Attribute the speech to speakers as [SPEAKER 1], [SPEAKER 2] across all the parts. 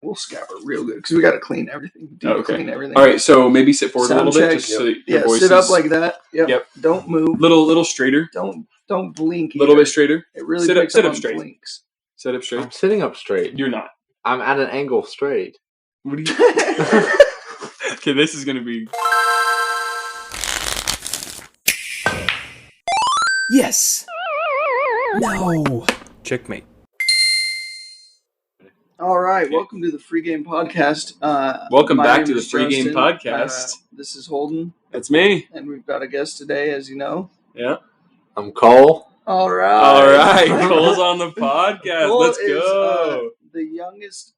[SPEAKER 1] We'll scab it real good because we got to clean everything. Clean everything.
[SPEAKER 2] All right, so maybe sit forward a little bit, just so your voice
[SPEAKER 1] sit up like that. Yep. Don't move.
[SPEAKER 2] Little straighter.
[SPEAKER 1] Don't blink.
[SPEAKER 2] A little bit straighter.
[SPEAKER 1] It really
[SPEAKER 2] sit up straight.
[SPEAKER 1] Blinks.
[SPEAKER 2] Sit up straight.
[SPEAKER 3] I'm sitting up straight.
[SPEAKER 2] You're not.
[SPEAKER 3] I'm at an angle straight.
[SPEAKER 2] What are you? Okay, this is gonna be.
[SPEAKER 4] Yes. No.
[SPEAKER 2] Checkmate.
[SPEAKER 1] All right, welcome to the Free Game Podcast.
[SPEAKER 2] Welcome back to the Free Game Podcast.
[SPEAKER 1] This is Holden.
[SPEAKER 2] That's me.
[SPEAKER 1] And we've got a guest today, as you know.
[SPEAKER 2] Yeah.
[SPEAKER 3] I'm Cole.
[SPEAKER 1] All right.
[SPEAKER 2] Cole's on the podcast.
[SPEAKER 1] Cole
[SPEAKER 2] Let's go.
[SPEAKER 1] Is, the youngest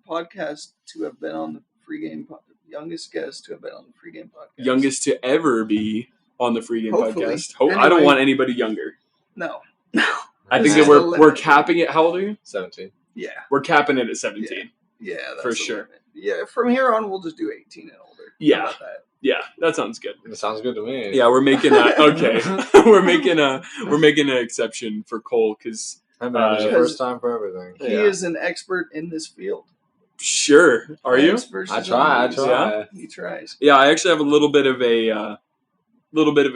[SPEAKER 1] podcast to have been on the Free Game youngest guest to have been on the Free Game Podcast.
[SPEAKER 2] Youngest to ever be on the Free Game
[SPEAKER 1] Hopefully.
[SPEAKER 2] Podcast. I don't want anybody younger.
[SPEAKER 1] No.
[SPEAKER 2] I think that we're capping it. How old are you?
[SPEAKER 3] 17.
[SPEAKER 1] Yeah.
[SPEAKER 2] We're capping it at 17.
[SPEAKER 1] Yeah, that's
[SPEAKER 2] for sure.
[SPEAKER 1] Limit. Yeah, from here on, we'll just do 18 and older.
[SPEAKER 2] Yeah.
[SPEAKER 1] How about that?
[SPEAKER 2] Yeah, that sounds good.
[SPEAKER 3] It sounds good to me.
[SPEAKER 2] Yeah, we're making we're making an exception for Cole because
[SPEAKER 3] it's the first time for everything.
[SPEAKER 1] He is an expert in this field.
[SPEAKER 2] Sure, are you?
[SPEAKER 3] I try.
[SPEAKER 2] Yeah?
[SPEAKER 1] He tries.
[SPEAKER 2] Yeah, I actually have a little bit of a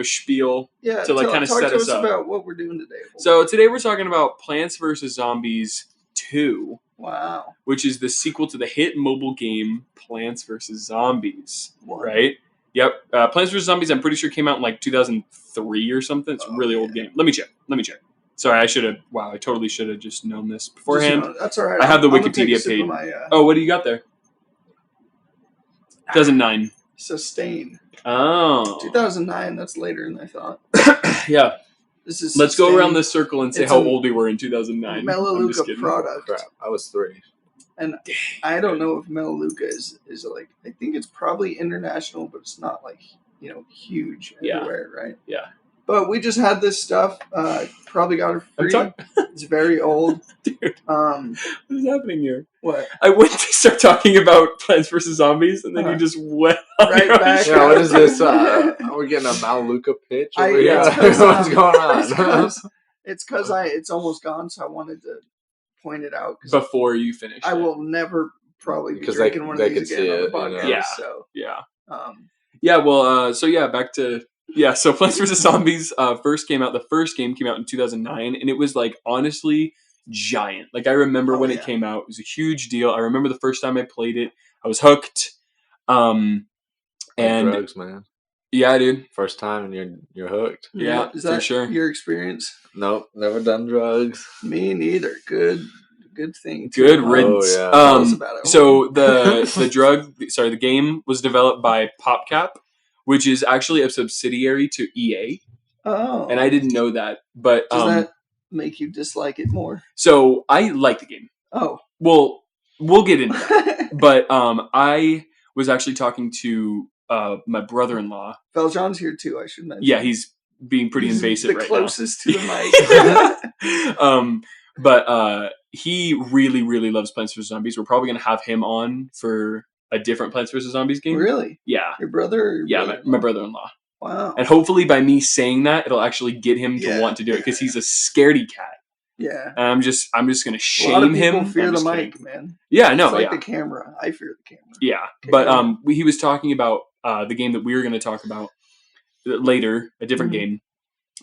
[SPEAKER 2] spiel to kind of set us up
[SPEAKER 1] about what we're doing today.
[SPEAKER 2] So today we're talking about Plants vs. Zombies 2.
[SPEAKER 1] Wow.
[SPEAKER 2] Which is the sequel to the hit mobile game Plants vs. Zombies.
[SPEAKER 1] What?
[SPEAKER 2] Right? Yep. Plants vs. Zombies, I'm pretty sure came out in like 2003 or something. It's a really old game. Let me check. Sorry, I totally should have just known this beforehand.
[SPEAKER 1] That's all right.
[SPEAKER 2] I have the Wikipedia page. What do you got there? 2009.
[SPEAKER 1] Sustain.
[SPEAKER 2] Oh.
[SPEAKER 1] 2009, that's later than I thought.
[SPEAKER 2] Yeah.
[SPEAKER 1] This is
[SPEAKER 2] Let's go around this circle and say how old we were in 2009.
[SPEAKER 1] Melaleuca product.
[SPEAKER 3] Crap, I was 3.
[SPEAKER 1] And I don't know if Melaleuca is like, I think it's probably international, but it's not like, huge everywhere, right?
[SPEAKER 2] Yeah.
[SPEAKER 1] But we just had this stuff. Probably got it free. It's very old.
[SPEAKER 2] Dude, what is happening here?
[SPEAKER 1] What?
[SPEAKER 2] I went to start talking about Plants vs. Zombies, and then you just went
[SPEAKER 1] right back.
[SPEAKER 3] Yeah, what is this? Are we getting a Melaleuca pitch over here? What's going on?
[SPEAKER 1] It's because it's almost gone, so I wanted to point it out.
[SPEAKER 2] Before you finish.
[SPEAKER 1] I will never probably be drinking one of these again on the podcast.
[SPEAKER 2] Yeah.
[SPEAKER 1] So.
[SPEAKER 2] Yeah. Back to... Yeah, so Plants vs. Zombies first came out. The first game came out in 2009, and it was, like, honestly giant. Like, I remember when it came out. It was a huge deal. I remember the first time I played it. I was hooked. And
[SPEAKER 3] drugs, man.
[SPEAKER 2] Yeah, dude.
[SPEAKER 3] First time, and you're hooked.
[SPEAKER 1] Yeah, is that
[SPEAKER 2] for sure.
[SPEAKER 1] Your experience?
[SPEAKER 3] Nope, never done drugs.
[SPEAKER 1] Me neither. Good thing.
[SPEAKER 2] Good riddance.
[SPEAKER 3] Oh,
[SPEAKER 2] yeah. So the game was developed by PopCap, which is actually a subsidiary to EA.
[SPEAKER 1] Oh.
[SPEAKER 2] And I didn't know that. But
[SPEAKER 1] does that make you dislike it more?
[SPEAKER 2] So I like the game.
[SPEAKER 1] Oh.
[SPEAKER 2] Well, we'll get into that. But I was actually talking to my brother-in-law.
[SPEAKER 1] Valjean's here too, I should mention.
[SPEAKER 2] Yeah, he's being pretty invasive right now.
[SPEAKER 1] The closest to the
[SPEAKER 2] mic. But he really, really loves Plants vs. Zombies. We're probably going to have him on for a different Plants vs. Zombies game.
[SPEAKER 1] Really?
[SPEAKER 2] Yeah.
[SPEAKER 1] Your brother? Or your brother-in-law?
[SPEAKER 2] My brother-in-law.
[SPEAKER 1] Wow.
[SPEAKER 2] And hopefully by me saying that, it'll actually get him to want to do it because he's a scaredy cat.
[SPEAKER 1] Yeah.
[SPEAKER 2] And I'm just going to shame him.
[SPEAKER 1] A lot of people fear the mic, man.
[SPEAKER 2] Yeah, no,
[SPEAKER 1] it's like the camera. I fear the camera.
[SPEAKER 2] Yeah. But he was talking about the game that we were going to talk about later, a different game.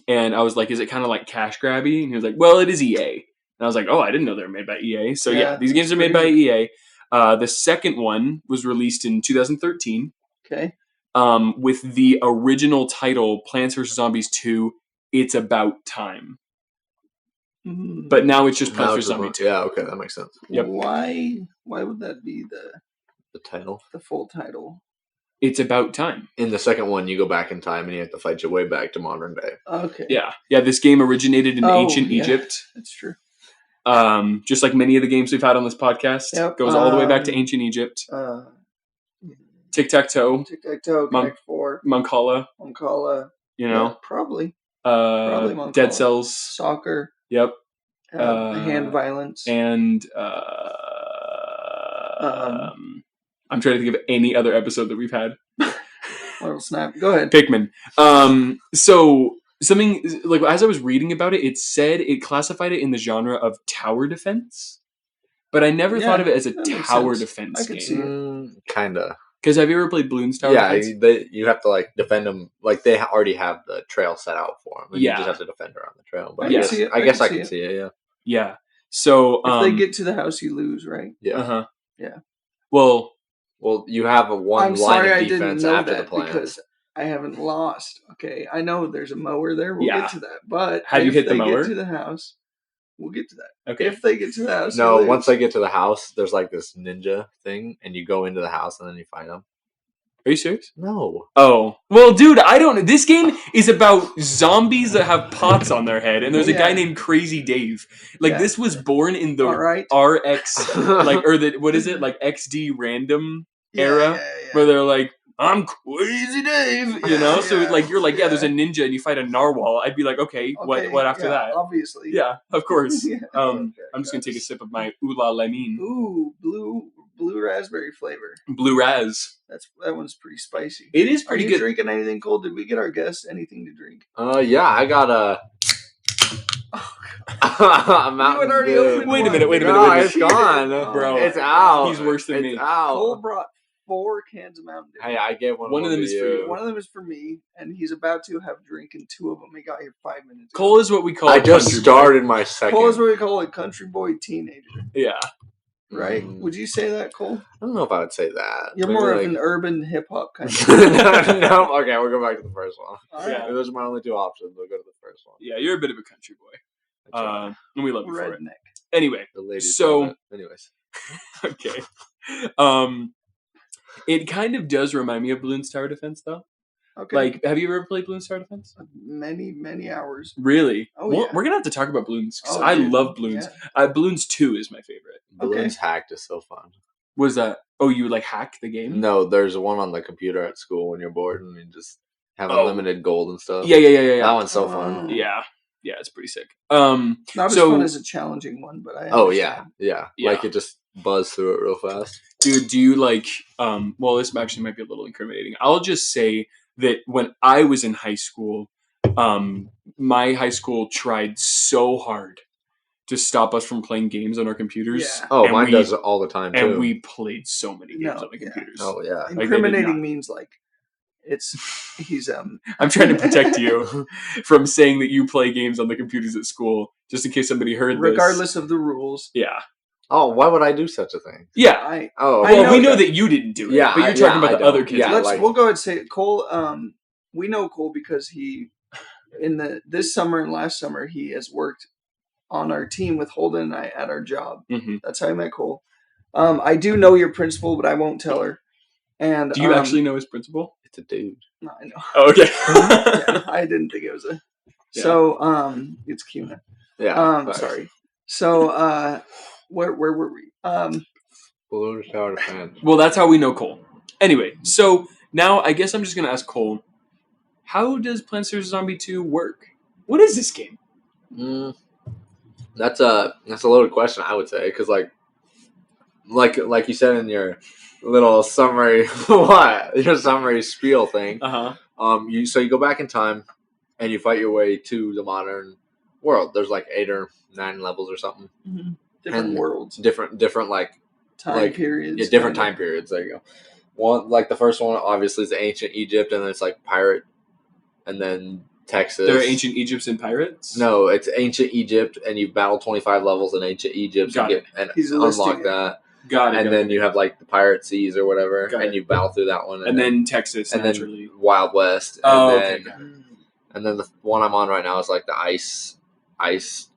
[SPEAKER 2] And I was like, is it kind of like cash grabby? And he was like, well, it is EA. And I was like, oh, I didn't know they were made by EA. So yeah, these games are made by EA. The second one was released in 2013.
[SPEAKER 1] Okay.
[SPEAKER 2] With the original title, Plants vs. Zombies 2, It's About Time. But now it's just Plants vs. Zombies 2.
[SPEAKER 3] Yeah, okay, that makes sense.
[SPEAKER 2] Yep.
[SPEAKER 1] Why would that be
[SPEAKER 3] the title?
[SPEAKER 1] The full title?
[SPEAKER 2] It's About Time.
[SPEAKER 3] In the second one, you go back in time and you have to fight your way back to modern day.
[SPEAKER 1] Okay.
[SPEAKER 2] Yeah. Yeah, this game originated in ancient Egypt.
[SPEAKER 1] That's true.
[SPEAKER 2] Just like many of the games we've had on this podcast, goes all the way back to ancient Egypt. Tic-tac-toe.
[SPEAKER 1] Tic-tac-toe, Connect 4.
[SPEAKER 2] Mancala. You know?
[SPEAKER 1] Yeah, probably
[SPEAKER 2] Mancala. Dead Cells.
[SPEAKER 1] Soccer.
[SPEAKER 2] Yep.
[SPEAKER 1] Hand violence.
[SPEAKER 2] And I'm trying to think of any other episode that we've had.
[SPEAKER 1] Little snap. Go ahead.
[SPEAKER 2] Pikmin. So something like as I was reading about it, it said it classified it in the genre of tower defense. But I never thought of it as a
[SPEAKER 1] that makes
[SPEAKER 2] tower
[SPEAKER 1] sense.
[SPEAKER 2] defense
[SPEAKER 1] I could see
[SPEAKER 2] game.
[SPEAKER 1] it.
[SPEAKER 3] Kinda.
[SPEAKER 2] Because have you ever played Bloons Tower Defense?
[SPEAKER 3] You have to like defend them. Like they already have the trail set out for them. And you just have to defend around the trail. But I guess I can see it. Yeah.
[SPEAKER 2] Yeah. So
[SPEAKER 1] if they get to the house, you lose, right?
[SPEAKER 3] Yeah.
[SPEAKER 2] Uh-huh.
[SPEAKER 1] Yeah.
[SPEAKER 3] Well, you have a one line of defense after the plants.
[SPEAKER 1] Because I haven't lost. Okay, I know there's a mower there. We'll get to that. But
[SPEAKER 2] have you hit the mower?
[SPEAKER 1] Get to the house, we'll get to that.
[SPEAKER 2] Okay.
[SPEAKER 1] If they get to the house,
[SPEAKER 3] no. Once they get to the house, there's like this ninja thing, and you go into the house and then you fight them.
[SPEAKER 2] Are you serious?
[SPEAKER 3] No.
[SPEAKER 2] Oh. Well, dude, I don't know. This game is about zombies that have pots on their head, and there's a guy named Crazy Dave. Like, this was born in the RX, like, or the, what is it? Like, XD random era, where they're like, I'm Crazy Dave, you know? So, like, you're like, there's a ninja, and you fight a narwhal. I'd be like, okay, what after that?
[SPEAKER 1] Obviously.
[SPEAKER 2] Yeah, of course. I'm just going to take a sip of my Oula Lemon.
[SPEAKER 1] Ooh, blue raspberry flavor.
[SPEAKER 2] Blue Raz.
[SPEAKER 1] That one's pretty spicy.
[SPEAKER 2] It is pretty good.
[SPEAKER 1] Are you drinking anything cold? Did we get our guests anything to drink?
[SPEAKER 3] Yeah, I got a.
[SPEAKER 2] Wait a minute.
[SPEAKER 3] No, it's gone,
[SPEAKER 2] bro.
[SPEAKER 3] It's out.
[SPEAKER 2] He's worse than me.
[SPEAKER 3] Out.
[SPEAKER 1] Cole brought 4 cans of Mountain Dew.
[SPEAKER 3] Hey, I gave one.
[SPEAKER 2] One of them is for you.
[SPEAKER 1] One of them is for me, and he's about to have drinking 2 of them. He got here 5 minutes ago.
[SPEAKER 2] Cole is what we call.
[SPEAKER 3] I just started my second.
[SPEAKER 1] Cole is what we call a country boy teenager.
[SPEAKER 2] Yeah.
[SPEAKER 1] Right? Would you say that, Cole?
[SPEAKER 3] I don't know if I would say that.
[SPEAKER 1] You're more of an urban hip hop kind of.
[SPEAKER 3] No. Okay, we'll go back to the first one.
[SPEAKER 2] Yeah.
[SPEAKER 3] Those are my only 2 options. We'll go to the first one.
[SPEAKER 2] Yeah, you're a bit of a country boy. And we love you for it.
[SPEAKER 1] Redneck.
[SPEAKER 2] Anyway,
[SPEAKER 3] the ladies.
[SPEAKER 2] So,
[SPEAKER 3] anyways,
[SPEAKER 2] okay. It kind of does remind me of Bloons Tower Defense, though.
[SPEAKER 1] Okay.
[SPEAKER 2] Like, have you ever played Bloons Tower Defense?
[SPEAKER 1] Many hours.
[SPEAKER 2] Really?
[SPEAKER 1] Oh,
[SPEAKER 2] well,
[SPEAKER 1] yeah.
[SPEAKER 2] we're gonna have to talk about Bloons because I love Bloons.
[SPEAKER 1] Yeah.
[SPEAKER 2] Bloons 2 is my favorite.
[SPEAKER 3] Bloons Hacked is so fun.
[SPEAKER 2] Was that? Oh, you like hack the game?
[SPEAKER 3] No, there's one on the computer at school when you're bored and you just have unlimited gold and stuff.
[SPEAKER 2] Yeah.
[SPEAKER 3] That one's so fun.
[SPEAKER 2] Yeah, it's pretty sick.
[SPEAKER 1] Not as fun as a challenging one, but I.
[SPEAKER 3] Yeah. Like it just buzzed through it real fast.
[SPEAKER 2] Dude, do you like? Well, this actually might be a little incriminating. I'll just say that when I was in high school, my high school tried so hard to stop us from playing games on our computers.
[SPEAKER 1] Yeah.
[SPEAKER 3] Oh, mine does it all the time too.
[SPEAKER 2] And we played so many games on the computers.
[SPEAKER 3] Oh yeah.
[SPEAKER 1] Incriminating means like he's
[SPEAKER 2] I'm trying to protect you from saying that you play games on the computers at school, just in case somebody heard this.
[SPEAKER 1] Regardless of the rules.
[SPEAKER 2] Yeah.
[SPEAKER 3] Oh, why would I do such a thing?
[SPEAKER 2] Yeah.
[SPEAKER 1] We
[SPEAKER 2] know that you didn't do it. Yeah, but you're talking about the other kids.
[SPEAKER 1] Yeah, we'll go ahead and say it. Cole. We know Cole because he, this summer and last summer, he has worked on our team with Holden and I at our job.
[SPEAKER 2] Mm-hmm.
[SPEAKER 1] That's how I met Cole. I do know your principal, but I won't tell her. And
[SPEAKER 2] do you actually know his principal?
[SPEAKER 3] It's a dude.
[SPEAKER 1] No, I know.
[SPEAKER 2] Oh, okay.
[SPEAKER 1] I didn't think it was a. Yeah. So it's Cuna.
[SPEAKER 3] Yeah.
[SPEAKER 1] Sorry. So where were we?
[SPEAKER 3] Bloons Tower Defense.
[SPEAKER 2] Well, that's how we know Cole. Anyway, so now I guess I'm just gonna ask Cole, how does Plants vs. Zombie 2 work? What is this game?
[SPEAKER 3] That's a loaded question, I would say, because like you said in your little summary, your summary spiel thing. You go back in time, and you fight your way to the modern world. There's like 8 or 9 levels or something.
[SPEAKER 1] Mm-hmm. Different worlds.
[SPEAKER 3] Different like
[SPEAKER 1] time periods.
[SPEAKER 3] Yeah, different time periods. There you go. One like the first one obviously is ancient Egypt, and then it's like pirate, and then Texas.
[SPEAKER 2] There are ancient Egypts and pirates?
[SPEAKER 3] No, it's ancient Egypt, and you battle 25 levels in ancient Egypt and unlock that.
[SPEAKER 2] Got it.
[SPEAKER 3] And then you have like the pirate seas or whatever, and you battle through that one.
[SPEAKER 2] And then Texas,
[SPEAKER 3] and
[SPEAKER 2] naturally.
[SPEAKER 3] then Wild West.
[SPEAKER 2] And
[SPEAKER 3] and then the one I'm on right now is like the ice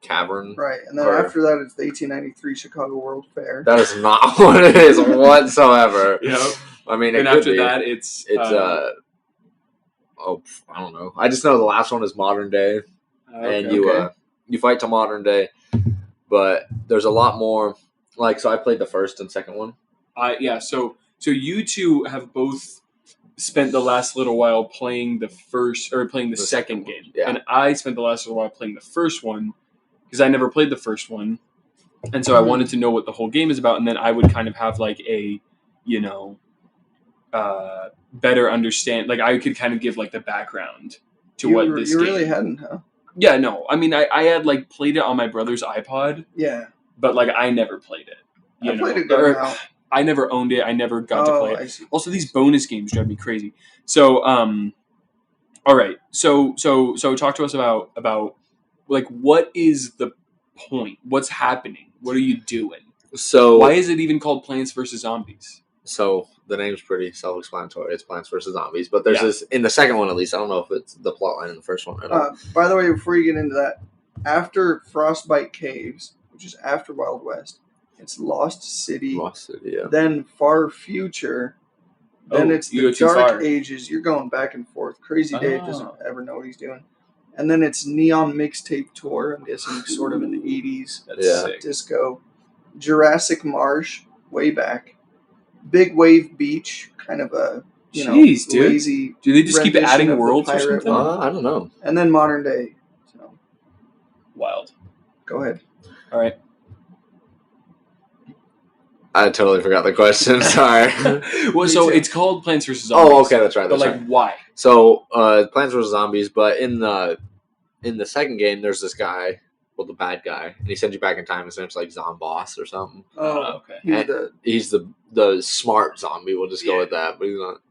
[SPEAKER 3] cavern.
[SPEAKER 1] Right, and then after that it's the 1893 Chicago World Fair.
[SPEAKER 3] That is not what it is whatsoever.
[SPEAKER 2] Yep.
[SPEAKER 3] I mean,
[SPEAKER 2] and after that it's
[SPEAKER 3] I don't know. I just know the last one is modern day, and you fight to modern day, but there's a lot more. Like, so I played the first and second one.
[SPEAKER 2] So you two have both spent the last little while playing the second game, and I spent the last little while playing the first one because I never played the first one, and so I wanted to know what the whole game is about, and then I would kind of have like a, better understand. Like I could kind of give like the background to what this.
[SPEAKER 1] You
[SPEAKER 2] game.
[SPEAKER 1] Really hadn't, huh?
[SPEAKER 2] Yeah, no. I mean, I had like played it on my brother's iPod.
[SPEAKER 1] Yeah.
[SPEAKER 2] But like I never played it. You
[SPEAKER 1] I played
[SPEAKER 2] know,
[SPEAKER 1] a good amount.
[SPEAKER 2] I never owned it. I never got to play it.
[SPEAKER 1] I see.
[SPEAKER 2] Also, these bonus games drive me crazy. So, all right. So talk to us about like what is the point? What's happening? What are you doing?
[SPEAKER 3] So
[SPEAKER 2] Why is it even called Plants vs Zombies?
[SPEAKER 3] So the name's pretty self-explanatory. It's Plants vs Zombies, but there's this in the second one at least. I don't know if it's the plot line in the first one at all.
[SPEAKER 1] By the way, before you get into that, after Frostbite Caves, which is after Wild West, it's Lost City.
[SPEAKER 3] Lost City, yeah.
[SPEAKER 1] Then Far Future. Then it's the Dark Ages. You're going back and forth. Crazy Dave doesn't ever know what he's doing. And then it's Neon Mixtape Tour. I'm guessing sort of in the 80s.
[SPEAKER 2] That's sick.
[SPEAKER 1] Disco. Jurassic Marsh, way back. Big Wave Beach, kind of a lazy.
[SPEAKER 2] Do they just keep adding worlds or something?
[SPEAKER 3] I don't know.
[SPEAKER 1] And then modern day. So.
[SPEAKER 2] Wild.
[SPEAKER 1] Go ahead.
[SPEAKER 2] All right.
[SPEAKER 3] I totally forgot the question. Sorry.
[SPEAKER 2] Well, so it's called Plants vs Zombies.
[SPEAKER 3] Oh, okay, that's right.
[SPEAKER 2] But like, why?
[SPEAKER 3] So Plants vs Zombies, but in the second game, there's this guy, well, the bad guy, and he sends you back in time. His name's like Zomboss or something.
[SPEAKER 1] Oh,
[SPEAKER 3] okay. He's the smart zombie. We'll just go with that, but he's not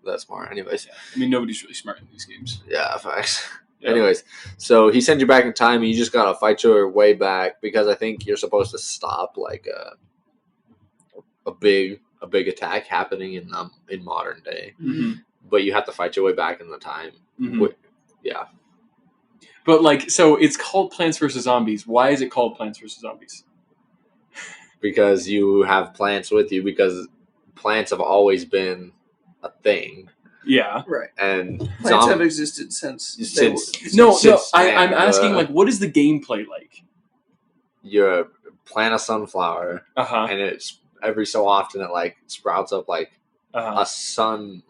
[SPEAKER 3] that smart. Anyways,
[SPEAKER 2] I mean, nobody's really smart in these games.
[SPEAKER 3] Yeah, facts. Yeah. Anyways, so he sends you back in time, and you just gotta fight your way back because I think you're supposed to stop like a big attack happening in modern day, but you have to fight your way back in the time. Yeah.
[SPEAKER 2] But like, so it's called Plants vs Zombies. Why is it called Plants vs Zombies?
[SPEAKER 3] Because you have plants with you. Because plants have always been a thing.
[SPEAKER 2] Yeah.
[SPEAKER 1] Right.
[SPEAKER 3] And
[SPEAKER 1] plants have existed since.
[SPEAKER 2] I'm asking like, what is the gameplay like?
[SPEAKER 3] You plant a sunflower, and it's every so often it like sprouts up like a sun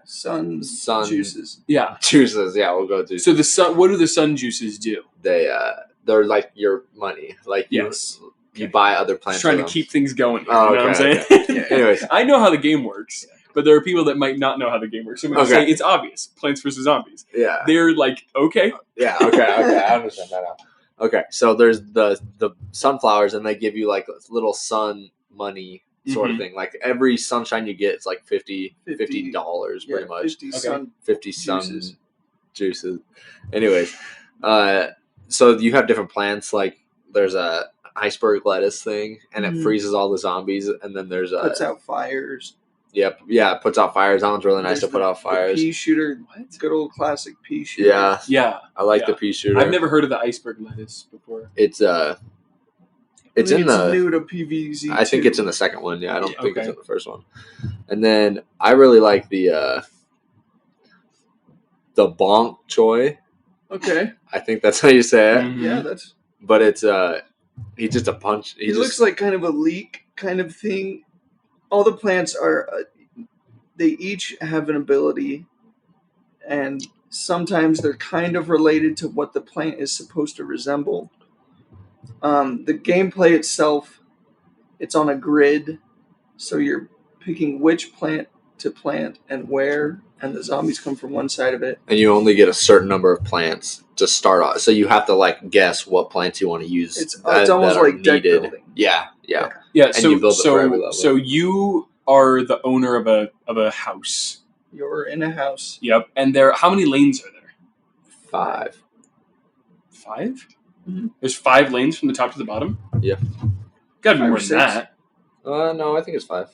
[SPEAKER 3] sun
[SPEAKER 1] juices.
[SPEAKER 2] Yeah,
[SPEAKER 3] juices. Yeah, we'll go through.
[SPEAKER 2] So the sun. What do the sun juices do?
[SPEAKER 3] They're like your money. Like you buy other plants.
[SPEAKER 2] Just trying to keep things going.
[SPEAKER 3] Oh,
[SPEAKER 2] you know what I'm saying?
[SPEAKER 3] Okay. Anyways,
[SPEAKER 2] I know how the game works, but there are people that might not know how the game works. So I'm going to say it's obvious. Plants vs Zombies.
[SPEAKER 3] Yeah,
[SPEAKER 2] they're like okay.
[SPEAKER 3] Yeah, okay, I understand that now. Okay, so there's the sunflowers, and they give you like little sun money sort of thing. Like every sunshine you get, it's like $50 pretty much. 50 sun juices. Anyways, so you have different plants. Like there's a iceberg lettuce thing, and it freezes all the zombies. And then there's
[SPEAKER 1] puts out fires.
[SPEAKER 3] Yep, yeah, it puts out fires. That one's really nice to put out fires.
[SPEAKER 1] Pea shooter, good old classic pea shooter.
[SPEAKER 3] Yeah. I like the pea shooter.
[SPEAKER 2] I've never heard of the iceberg lettuce before.
[SPEAKER 3] It's in the
[SPEAKER 1] new to PVZ.
[SPEAKER 3] I think it's in the second one. Yeah, I don't think it's in the first one. And then I really like the bonk choy.
[SPEAKER 1] Okay.
[SPEAKER 3] I think that's how you say it.
[SPEAKER 1] Yeah, that's.
[SPEAKER 3] But it's he's just a punch.
[SPEAKER 1] He looks like kind of a leek kind of thing. All the plants are. They each have an ability, and sometimes they're kind of related to what the plant is supposed to resemble. The gameplay itself, it's on a grid, so you're picking which plant to plant and where, and the zombies come from one side of it.
[SPEAKER 3] And you only get a certain number of plants to start off, so you have to like guess what plants you want to use.
[SPEAKER 1] It's almost like deck building.
[SPEAKER 3] Yeah.
[SPEAKER 2] And
[SPEAKER 3] you build it for every level.
[SPEAKER 2] So you are the owner of a house.
[SPEAKER 1] You're in a house.
[SPEAKER 2] Yep. And how many lanes are there?
[SPEAKER 3] 5.
[SPEAKER 2] 5?
[SPEAKER 1] Mm-hmm.
[SPEAKER 2] There's 5 lanes from the top to the bottom?
[SPEAKER 3] Yeah.
[SPEAKER 2] Gotta be more than that.
[SPEAKER 3] No, I think it's 5.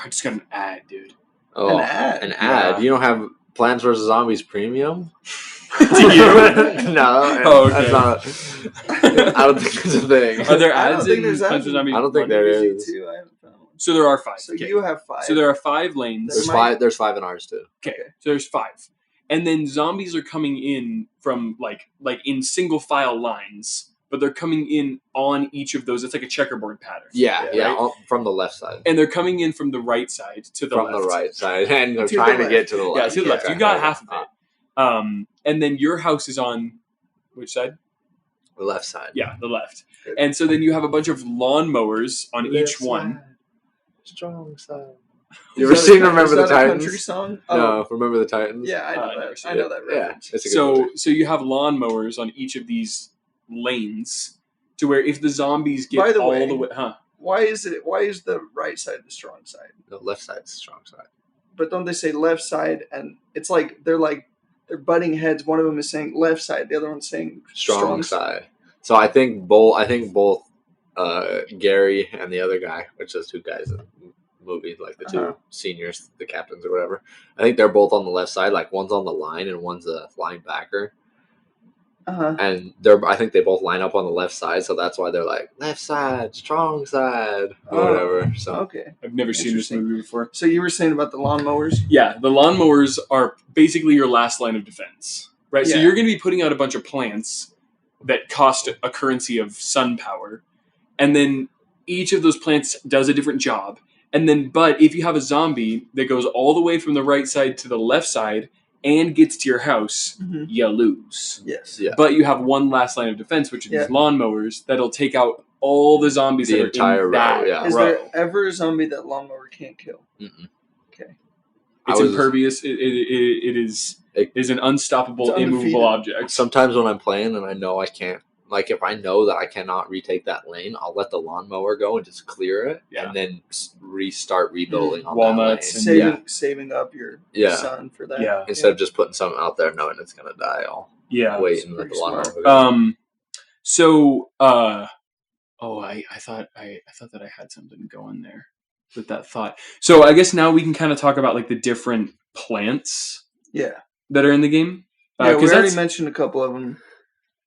[SPEAKER 2] I just got an ad, dude.
[SPEAKER 3] Oh,
[SPEAKER 1] an ad.
[SPEAKER 3] Yeah. You don't have Plants vs Zombies Premium?
[SPEAKER 2] Do you?
[SPEAKER 3] No.
[SPEAKER 2] Oh, okay.
[SPEAKER 3] That's not. I don't think it's a thing.
[SPEAKER 2] Are there ads in
[SPEAKER 1] Plants
[SPEAKER 2] vs Zombies?
[SPEAKER 3] I don't think there is.
[SPEAKER 1] I haven't found one.
[SPEAKER 2] So there are 5.
[SPEAKER 1] So you have 5.
[SPEAKER 2] So there are 5 lanes.
[SPEAKER 3] There's 5 in ours too.
[SPEAKER 2] Okay. So there's 5. And then zombies are coming in from like in single file lines, but they're coming in on each of those. It's like a checkerboard pattern.
[SPEAKER 3] Yeah,
[SPEAKER 2] right?
[SPEAKER 3] From the left side.
[SPEAKER 2] And they're coming in from the right side to the left.
[SPEAKER 3] From the right side, and they're trying to get to the left.
[SPEAKER 2] Yeah, to the left. You got half of it. And then your house is on which side?
[SPEAKER 3] The left side.
[SPEAKER 2] Yeah, the left. And so then you have a bunch of lawnmowers on each one.
[SPEAKER 3] Strong side. You ever seen Remember the Titans?
[SPEAKER 1] Country song?
[SPEAKER 3] No, Remember the Titans?
[SPEAKER 1] Yeah, I know that. I know that reference.
[SPEAKER 3] Yeah, it's a good movie.
[SPEAKER 2] So you have lawnmowers on each of these lanes, to where if the zombies get
[SPEAKER 1] By the
[SPEAKER 2] all
[SPEAKER 1] way,
[SPEAKER 2] the way,
[SPEAKER 1] Why is the right side the strong side?
[SPEAKER 3] The left side's the strong side.
[SPEAKER 1] But don't they say left side? And it's like they're butting heads. One of them is saying left side, the other one's saying
[SPEAKER 3] Strong side. So I think both Gary and the other guy, which is two guys in the movie, like the two seniors, the captains or whatever. I think they're both on the left side. Like one's on the line and one's a linebacker. And I think they both line up on the left side, so that's why they're like left side, strong side, or whatever. So
[SPEAKER 1] okay,
[SPEAKER 2] I've never seen this movie before.
[SPEAKER 1] So you were saying about the lawnmowers?
[SPEAKER 2] Yeah, the lawnmowers are basically your last line of defense, right?
[SPEAKER 1] Yeah.
[SPEAKER 2] So you're going to be putting out a bunch of plants that cost a currency of sun power, and then each of those plants does a different job. And then, but if you have a zombie that goes all the way from the right side to the left side and gets to your house, you lose.
[SPEAKER 1] Yes.
[SPEAKER 3] Yeah.
[SPEAKER 2] But you have one last line of defense, which are these lawnmowers that'll take out all the zombies
[SPEAKER 3] the
[SPEAKER 2] that are
[SPEAKER 3] entire
[SPEAKER 2] in that
[SPEAKER 3] row. Yeah.
[SPEAKER 1] Is there ever a zombie that lawnmower can't kill?
[SPEAKER 3] Mm-mm.
[SPEAKER 1] Okay.
[SPEAKER 2] It's impervious. It is an unstoppable, immovable object.
[SPEAKER 3] Sometimes when I'm playing and I know I can't, like if I know that I cannot retake that lane, I'll let the lawnmower go and just clear it, and then restart rebuilding on
[SPEAKER 2] walnuts
[SPEAKER 3] that lane.
[SPEAKER 1] Saving up your sun for that.
[SPEAKER 2] Yeah.
[SPEAKER 3] Instead of just putting something out there knowing it's gonna die, I'll wait and let the lawnmower go.
[SPEAKER 2] I thought that I had something going there with that thought. So I guess now we can kind of talk about like the different plants that are in the game.
[SPEAKER 1] We already mentioned a couple of them.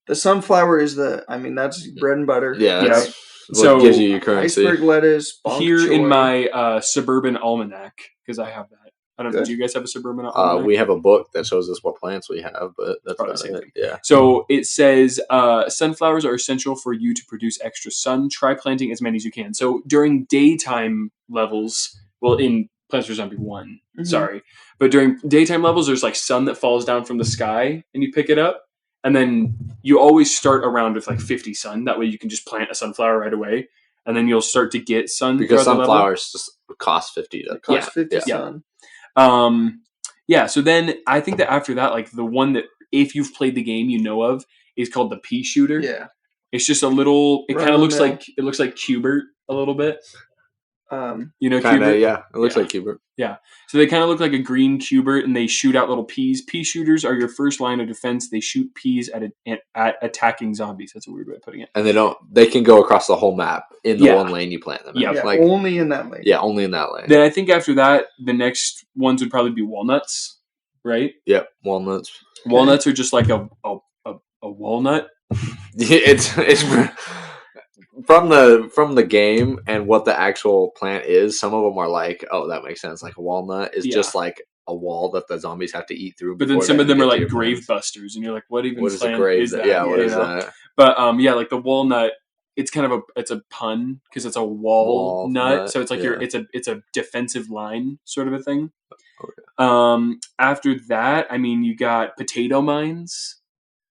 [SPEAKER 1] The sunflower is that's bread and butter.
[SPEAKER 3] Yeah, that's what gives you your currency.
[SPEAKER 1] Iceberg lettuce, bok
[SPEAKER 2] here
[SPEAKER 1] choy.
[SPEAKER 2] in my suburban almanac, because I have that. I don't know. Do you guys have a suburban almanac?
[SPEAKER 3] We have a book that shows us what plants we have, but that's
[SPEAKER 2] probably
[SPEAKER 3] about
[SPEAKER 2] the same
[SPEAKER 3] it.
[SPEAKER 2] thing.
[SPEAKER 3] Yeah.
[SPEAKER 2] So it says sunflowers are essential for you to produce extra sun. Try planting as many as you can. So during daytime levels, in Plants vs. Zombie 1, sorry. But during daytime levels, there's like sun that falls down from the sky and you pick it up. And then you always start around with like 50 sun. That way you can just plant a sunflower right away. And then you'll start to get sun.
[SPEAKER 3] Because sunflowers just cost 50.
[SPEAKER 1] Cost 50 sun.
[SPEAKER 2] So then I think that after that, like the one that if you've played the game you know of is called the pea shooter.
[SPEAKER 1] Yeah.
[SPEAKER 2] It's just a little, it kind of looks like Cubert a little bit. Cubert?
[SPEAKER 3] Yeah. It looks like Cubert.
[SPEAKER 2] Yeah. So they kind of look like a green Cubert and they shoot out little peas. Pea shooters are your first line of defense. They shoot peas at attacking zombies. That's a weird way of putting it.
[SPEAKER 3] And they can go across the whole map in the one lane you plant them in.
[SPEAKER 2] Yeah.
[SPEAKER 1] Like, only in that lane.
[SPEAKER 3] Yeah, only in that lane.
[SPEAKER 2] Then I think after that, the next ones would probably be walnuts, right?
[SPEAKER 3] Yep, walnuts.
[SPEAKER 2] Walnuts are just like a walnut.
[SPEAKER 3] It's from the game and what the actual plant is. Some of them are like, oh, that makes sense. Like a walnut is just like a wall that the zombies have to eat through.
[SPEAKER 2] But then some of them are like grave busters, and you're like, what
[SPEAKER 3] is a grave?
[SPEAKER 2] Is that?
[SPEAKER 3] Yeah, what is that?
[SPEAKER 2] But like the walnut, it's kind of it's a pun because it's a walnut, so it's like it's a defensive line sort of a thing. Okay. After that, you got potato mines.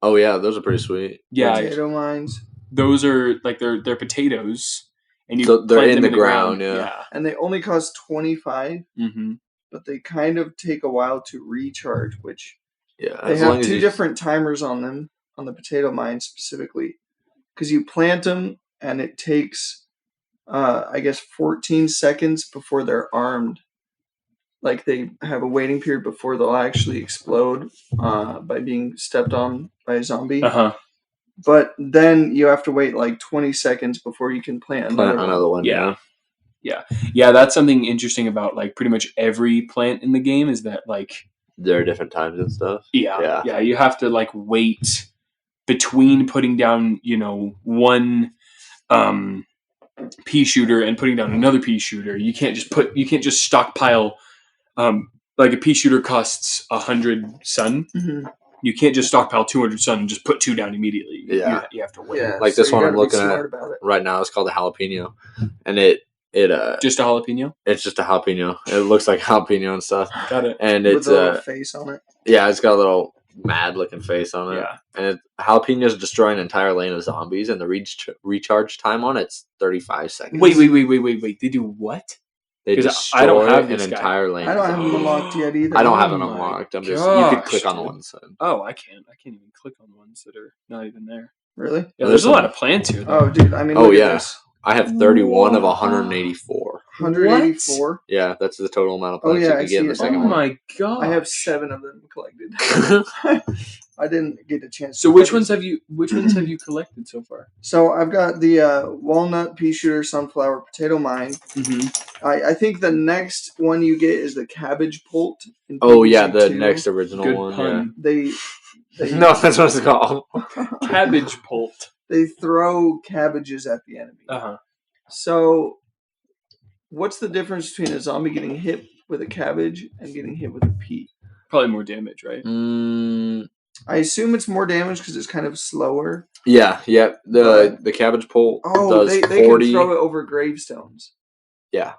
[SPEAKER 3] Oh yeah, those are pretty sweet.
[SPEAKER 1] Yeah, potato mines.
[SPEAKER 2] Those are like they're potatoes, and
[SPEAKER 3] they're
[SPEAKER 2] plant
[SPEAKER 3] in
[SPEAKER 2] them
[SPEAKER 3] the ground. Yeah,
[SPEAKER 1] and they only cost 25. But they kind of take a while to recharge, which they have two different timers on them, on the potato mines specifically, because you plant them and it takes, 14 seconds before they're armed. Like they have a waiting period before they'll actually explode by being stepped on by a zombie. But then you have to wait like 20 seconds before you can plant another one.
[SPEAKER 2] Yeah, that's something interesting about like pretty much every plant in the game is that like
[SPEAKER 3] there are different times and stuff.
[SPEAKER 2] Yeah, you have to like wait between putting down, one pea shooter and putting down another pea shooter. You can't just stockpile like a pea shooter costs 100 sun. You can't just stockpile 200 sun and just put 2 down immediately.
[SPEAKER 3] Yeah.
[SPEAKER 2] You have to wait.
[SPEAKER 3] Yeah, like this one I'm looking at right now is called a jalapeno, and it
[SPEAKER 2] just a jalapeno.
[SPEAKER 3] It's just a jalapeno. It looks like jalapeno and stuff.
[SPEAKER 2] Got it.
[SPEAKER 3] And it's
[SPEAKER 1] with a little face on it.
[SPEAKER 3] Yeah, it's got a little mad looking face on it.
[SPEAKER 2] Yeah.
[SPEAKER 3] And jalapenos destroy an entire lane of zombies, and the recharge time on it's 35 seconds.
[SPEAKER 2] Wait. They do what?
[SPEAKER 3] They destroy an entire lane.
[SPEAKER 1] I don't have them unlocked yet either.
[SPEAKER 3] I don't have them unlocked. I'm just you could click on the ones.
[SPEAKER 2] Oh, I can't even click on ones that are not even there.
[SPEAKER 1] Really?
[SPEAKER 2] Yeah, there's a lot of plants here. Though.
[SPEAKER 1] Oh, dude. I mean,
[SPEAKER 3] Oh,
[SPEAKER 1] look
[SPEAKER 3] yeah.
[SPEAKER 1] at this.
[SPEAKER 3] I have 31 of 184.
[SPEAKER 1] 184.
[SPEAKER 3] Yeah, that's the total amount of
[SPEAKER 1] Oh,
[SPEAKER 3] plants
[SPEAKER 1] yeah,
[SPEAKER 3] you
[SPEAKER 1] I
[SPEAKER 3] could get in
[SPEAKER 1] see
[SPEAKER 3] the
[SPEAKER 1] it.
[SPEAKER 3] second
[SPEAKER 2] Oh
[SPEAKER 3] one.
[SPEAKER 2] my god!
[SPEAKER 1] I have 7 of them collected. I didn't get a chance.
[SPEAKER 2] So which ones have you collected so far?
[SPEAKER 1] So I've got the walnut, pea shooter, sunflower, potato mine.
[SPEAKER 2] Mm-hmm.
[SPEAKER 1] I think the next one you get is the cabbage pult. In
[SPEAKER 3] Oh yeah, the
[SPEAKER 1] PVC2.
[SPEAKER 3] next original
[SPEAKER 2] Good
[SPEAKER 3] one.
[SPEAKER 2] pun.
[SPEAKER 1] They
[SPEAKER 3] No, that's what it's called.
[SPEAKER 2] Cabbage pult.
[SPEAKER 1] They throw cabbages at the enemy.
[SPEAKER 2] Uh-huh.
[SPEAKER 1] So, what's the difference between a zombie getting hit with a cabbage and getting hit with a pea?
[SPEAKER 2] Probably more damage, right?
[SPEAKER 1] I assume it's more damage because it's kind of slower.
[SPEAKER 3] Yeah. The cabbage pole does
[SPEAKER 1] they
[SPEAKER 3] 40.
[SPEAKER 1] can throw it over gravestones.
[SPEAKER 3] Yeah.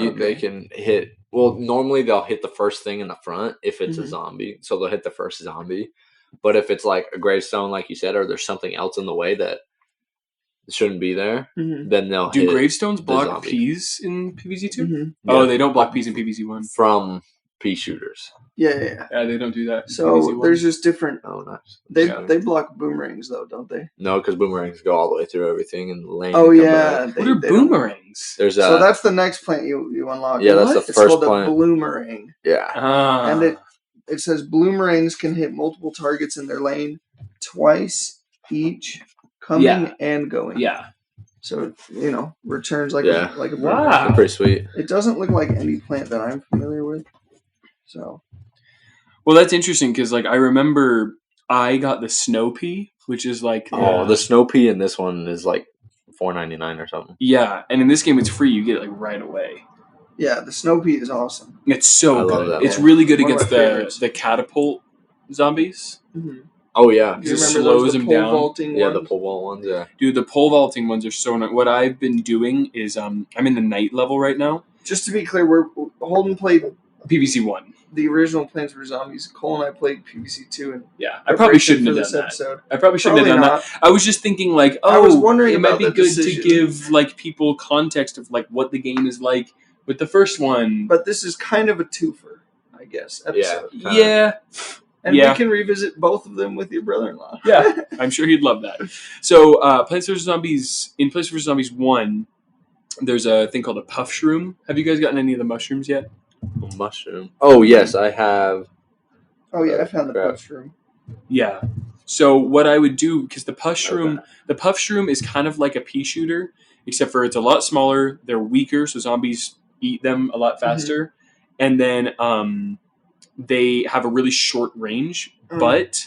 [SPEAKER 1] Okay.
[SPEAKER 3] They can hit. Well, normally they'll hit the first thing in the front if it's a zombie. So they'll hit the first zombie. But if it's like a gravestone, like you said, or there's something else in the way that shouldn't be there, then they'll hit.
[SPEAKER 2] Do gravestones
[SPEAKER 3] the
[SPEAKER 2] block
[SPEAKER 3] zombie.
[SPEAKER 2] peas in PVC2?
[SPEAKER 3] Yeah.
[SPEAKER 2] Oh, they don't block peas in PVC1.
[SPEAKER 3] From pea shooters.
[SPEAKER 1] Yeah.
[SPEAKER 2] Yeah, they don't do that.
[SPEAKER 1] So there's just different.
[SPEAKER 3] Oh, nice.
[SPEAKER 1] They block boomerangs though, don't they?
[SPEAKER 3] No, because boomerangs go all the way through everything and land.
[SPEAKER 1] Oh
[SPEAKER 3] and come
[SPEAKER 1] yeah.
[SPEAKER 3] back.
[SPEAKER 2] What are boomerangs?
[SPEAKER 3] There's
[SPEAKER 1] So that's the next plant you unlock.
[SPEAKER 3] Yeah, that's the
[SPEAKER 1] It's
[SPEAKER 3] first
[SPEAKER 1] called
[SPEAKER 3] plant.
[SPEAKER 1] a bloomerang.
[SPEAKER 3] Yeah.
[SPEAKER 1] And it says bloomerangs can hit multiple targets in their lane twice each, coming and going.
[SPEAKER 2] Yeah.
[SPEAKER 1] So returns like
[SPEAKER 3] Yeah.
[SPEAKER 1] a boomerang.
[SPEAKER 2] Wow.
[SPEAKER 3] Pretty sweet.
[SPEAKER 1] It doesn't look like any plant that I'm familiar with. So.
[SPEAKER 2] Well, that's interesting because I remember I got the snow pea, which is like
[SPEAKER 3] the snow pea in this one is like $4.99 or something.
[SPEAKER 2] Yeah, and in this game it's free. You get it right away.
[SPEAKER 1] Yeah, the snow pea is awesome.
[SPEAKER 2] It's so
[SPEAKER 3] I
[SPEAKER 2] good.
[SPEAKER 3] love that
[SPEAKER 2] It's
[SPEAKER 3] one.
[SPEAKER 2] really good
[SPEAKER 1] One of
[SPEAKER 2] against
[SPEAKER 1] my favorites.
[SPEAKER 2] the catapult zombies.
[SPEAKER 3] Oh yeah,
[SPEAKER 1] Do you
[SPEAKER 2] Just
[SPEAKER 1] remember
[SPEAKER 2] slows
[SPEAKER 1] the
[SPEAKER 2] them
[SPEAKER 1] pole
[SPEAKER 2] down.
[SPEAKER 1] vaulting
[SPEAKER 3] yeah,
[SPEAKER 1] ones?
[SPEAKER 3] the pole vault ones. Yeah.
[SPEAKER 2] Dude, the pole vaulting ones are so nice. What I've been doing is I'm in the night level right now.
[SPEAKER 1] Just to be clear, Holden played
[SPEAKER 2] PVC1.
[SPEAKER 1] the original Plants vs. Zombies. Cole and I played PVC2. And
[SPEAKER 2] Yeah, I probably shouldn't have
[SPEAKER 1] for
[SPEAKER 2] done
[SPEAKER 1] this
[SPEAKER 2] that.
[SPEAKER 1] episode.
[SPEAKER 2] I probably shouldn't have done
[SPEAKER 1] Probably
[SPEAKER 2] that. I was just thinking
[SPEAKER 1] I was wondering
[SPEAKER 2] it might
[SPEAKER 1] about
[SPEAKER 2] be
[SPEAKER 1] that
[SPEAKER 2] good
[SPEAKER 1] decision.
[SPEAKER 2] to give people context of what the game is like with the first one.
[SPEAKER 1] But this is kind of a twofer, I guess. Episode.
[SPEAKER 2] Yeah.
[SPEAKER 1] And we can revisit both of them with your brother-in-law.
[SPEAKER 2] Yeah, I'm sure he'd love that. So, Plants vs. Zombies, in Plants vs. Zombies 1, there's a thing called a puff shroom. Have you guys gotten any of the mushrooms yet?
[SPEAKER 3] Mushroom. Oh yes, I have.
[SPEAKER 1] Oh yeah, I found the
[SPEAKER 3] crap.
[SPEAKER 1] puff shroom.
[SPEAKER 2] Yeah. So what I would do, because the puff shroom is kind of like a pea shooter, except for it's a lot smaller. They're weaker, so zombies eat them a lot faster. And then they have a really short range, but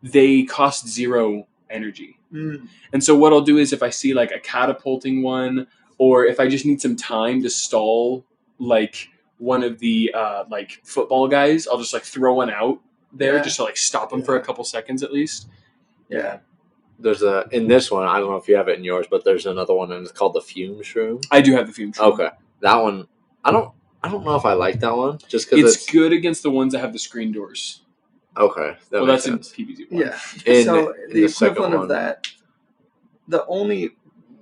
[SPEAKER 2] they cost 0 energy. And so what I'll do is if I see a catapulting one, or if I just need some time to stall one of the football guys, I'll just throw one out there just to stop them for a couple seconds at least. Yeah.
[SPEAKER 3] There's in this one, I don't know if you have it in yours, but there's another one and it's called the fume shroom.
[SPEAKER 2] I do have the fume shroom.
[SPEAKER 3] Okay. That one, I don't know if I like that one just because
[SPEAKER 2] it's good against the ones that have the screen doors.
[SPEAKER 3] Okay.
[SPEAKER 2] That's
[SPEAKER 3] sense.
[SPEAKER 2] in PvZ1.
[SPEAKER 1] Yeah.
[SPEAKER 3] In
[SPEAKER 1] so the equivalent
[SPEAKER 3] one.
[SPEAKER 1] of that,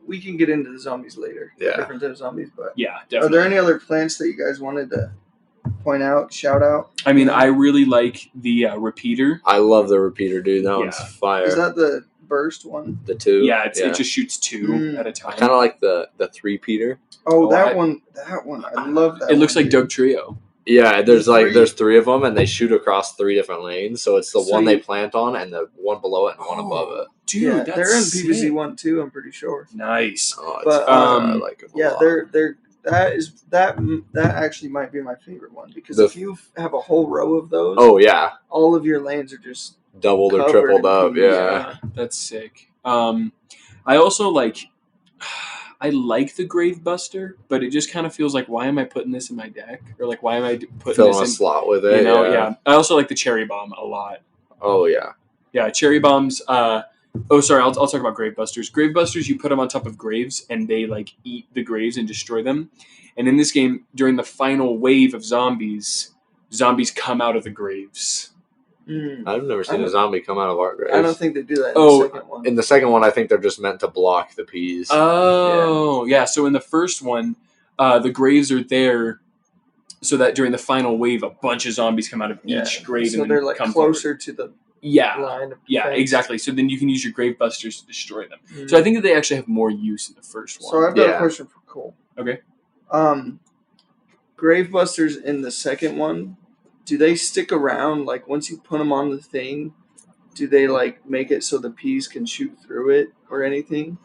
[SPEAKER 1] we can get into the zombies later.
[SPEAKER 3] Yeah.
[SPEAKER 1] Different types of zombies, but
[SPEAKER 2] Yeah,
[SPEAKER 1] are
[SPEAKER 2] definitely.
[SPEAKER 1] there any other plants that you guys wanted to point out, shout out?
[SPEAKER 2] I mean, I really like the repeater.
[SPEAKER 3] I love the repeater, dude. That one's fire.
[SPEAKER 1] Is that the burst one?
[SPEAKER 3] The 2?
[SPEAKER 2] Yeah, it just shoots 2 at a time.
[SPEAKER 3] I kind of like the 3-peater.
[SPEAKER 1] Oh, that one. I love that.
[SPEAKER 2] It looks like
[SPEAKER 1] dude.
[SPEAKER 2] Doug Trio.
[SPEAKER 3] Yeah, there's
[SPEAKER 1] The
[SPEAKER 3] 3 of them, and they shoot across 3 different lanes. So it's the
[SPEAKER 1] So
[SPEAKER 3] one they
[SPEAKER 1] you-
[SPEAKER 3] plant on, and the one below it, and one above it.
[SPEAKER 2] Dude,
[SPEAKER 1] Yeah,
[SPEAKER 2] that's
[SPEAKER 1] they're in
[SPEAKER 2] sick.
[SPEAKER 1] PVZ 1 too. I'm pretty sure.
[SPEAKER 2] Nice.
[SPEAKER 3] Oh, it's
[SPEAKER 1] But,
[SPEAKER 3] fire. I like them.
[SPEAKER 1] Yeah, they're that actually might be my favorite one because if you have a whole row of those,
[SPEAKER 3] Oh yeah,
[SPEAKER 1] all of your lanes are just
[SPEAKER 3] doubled or
[SPEAKER 1] covered
[SPEAKER 3] tripled
[SPEAKER 1] in
[SPEAKER 3] up.
[SPEAKER 1] PVZ.
[SPEAKER 3] Yeah.
[SPEAKER 2] That's sick. I also I like the Grave Buster, but it just kind of feels like, why am I putting this in my deck? Or why am I putting
[SPEAKER 3] Filling
[SPEAKER 2] this
[SPEAKER 3] a
[SPEAKER 2] in?
[SPEAKER 3] slot with it.
[SPEAKER 2] Yeah. I also like the Cherry Bomb a lot.
[SPEAKER 3] Oh yeah.
[SPEAKER 2] Yeah, Cherry Bombs. I'll talk about Grave Busters. Grave Busters, you put them on top of graves, and they eat the graves and destroy them. And in this game, during the final wave of zombies come out of the graves.
[SPEAKER 3] I've never seen a zombie come out of our graves.
[SPEAKER 1] I don't think they do that in the second one.
[SPEAKER 3] In the second one, I think they're just meant to block the peas.
[SPEAKER 2] Oh, yeah. So in the first one, the graves are there so that during the final wave, a bunch of zombies come out of each grave.
[SPEAKER 1] So
[SPEAKER 2] and
[SPEAKER 1] they're
[SPEAKER 2] come
[SPEAKER 1] closer
[SPEAKER 2] forward.
[SPEAKER 1] to the line of defense.
[SPEAKER 2] exactly. So then you can use your grave busters to destroy them. So I think that they actually have more use in the first one.
[SPEAKER 1] So I've got a question for Cole.
[SPEAKER 2] Okay.
[SPEAKER 1] Grave busters in the second one, do they stick around? Like once you put them on the thing, do they like make it so the peas can shoot through it or anything?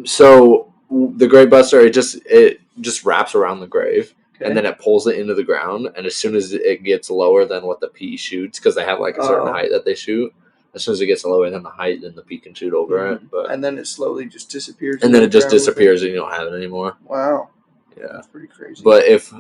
[SPEAKER 3] So the grave buster, it just wraps around the grave, and then it pulls it into the ground. And as soon as it gets lower than what the pea shoots, because they have like a certain height that they shoot, as soon as it gets lower than the height, then the pea can shoot over it. But
[SPEAKER 1] and then it slowly just disappears.
[SPEAKER 3] And then it just disappears, and you don't have it anymore.
[SPEAKER 1] Wow.
[SPEAKER 3] Yeah,
[SPEAKER 1] that's pretty crazy.
[SPEAKER 3] But if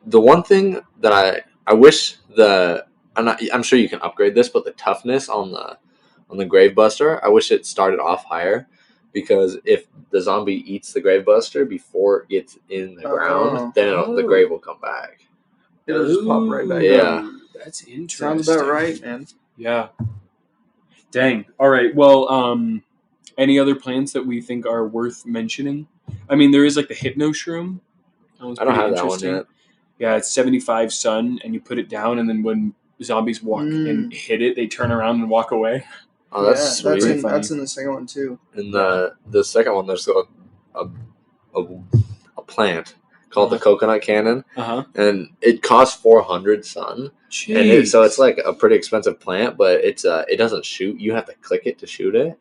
[SPEAKER 3] the one thing that I wish I'm sure you can upgrade this, but the toughness on the grave buster, I wish it started off higher, because if the zombie eats the grave buster before it gets in the ground, then the grave will come back.
[SPEAKER 1] It'll just pop right back.
[SPEAKER 3] Yeah,
[SPEAKER 2] that's interesting.
[SPEAKER 1] Sounds about right, man.
[SPEAKER 2] Yeah. Dang. All right. Well, any other plants that we think are worth mentioning? I mean, there is like the hypno shroom.
[SPEAKER 3] I don't have that one yet.
[SPEAKER 2] Yeah, it's 75 sun, and you put it down, and then when zombies walk and hit it, they turn around and walk away.
[SPEAKER 3] Oh, that's sweet.
[SPEAKER 1] That's in the second one too.
[SPEAKER 3] In the second one, there's a plant called the coconut cannon, and it costs 400 sun. And so it's like a pretty expensive plant, but it doesn't shoot. You have to click it to shoot it.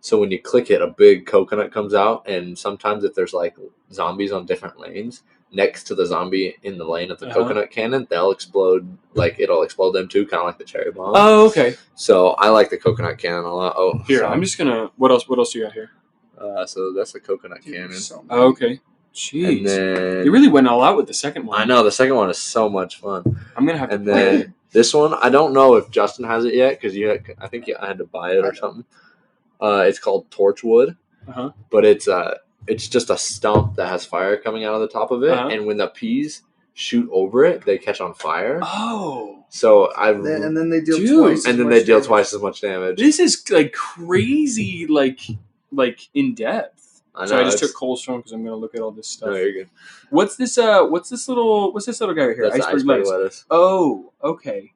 [SPEAKER 3] So when you click it, a big coconut comes out, and sometimes if there's like zombies on different lanes, next to the zombie in the lane of the coconut cannon, they'll explode. Like it'll explode them too, kind of like the cherry bomb.
[SPEAKER 2] Oh, okay.
[SPEAKER 3] So I like the coconut cannon a lot. Oh,
[SPEAKER 2] here I'm just gonna. What else do you got here?
[SPEAKER 3] So that's the coconut cannon.
[SPEAKER 2] Oh, okay. Jeez,
[SPEAKER 3] and then
[SPEAKER 2] you really went all out with the second one.
[SPEAKER 3] I know the second one is so much fun.
[SPEAKER 2] I'm gonna have to.
[SPEAKER 3] And then this one, I don't know if Justin has it yet because I think I had to buy it or something. It's called Torchwood, but it's just a stump that has fire coming out of the top of it, and when the peas shoot over it, they catch on fire.
[SPEAKER 2] Oh,
[SPEAKER 3] so
[SPEAKER 1] and then they deal twice.
[SPEAKER 3] And then they deal twice as much damage.
[SPEAKER 2] This is like crazy, like in depth. I know, so I just took Cole's phone because I'm gonna look at all this stuff.
[SPEAKER 3] No, you're good.
[SPEAKER 2] What's this little guy right here?
[SPEAKER 3] That's iceberg lettuce.
[SPEAKER 2] Oh, okay.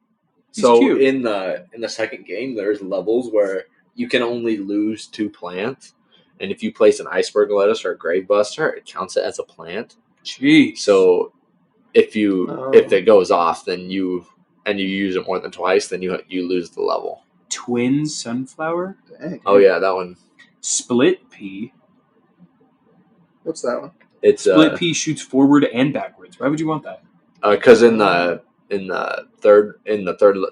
[SPEAKER 2] He's
[SPEAKER 3] so
[SPEAKER 2] cute.
[SPEAKER 3] in the second game, there's levels where you can only lose 2 plants, and if you place an iceberg lettuce or a grave buster, it counts it as a plant.
[SPEAKER 2] Jeez.
[SPEAKER 3] So if it goes off, then you use it more than twice, then you lose the level.
[SPEAKER 2] Twin sunflower.
[SPEAKER 1] Dang.
[SPEAKER 3] Oh yeah, that one.
[SPEAKER 2] Split pea.
[SPEAKER 1] What's that one?
[SPEAKER 3] It's
[SPEAKER 2] split pea shoots forward and backwards. Why would you want that?
[SPEAKER 3] Because in the third,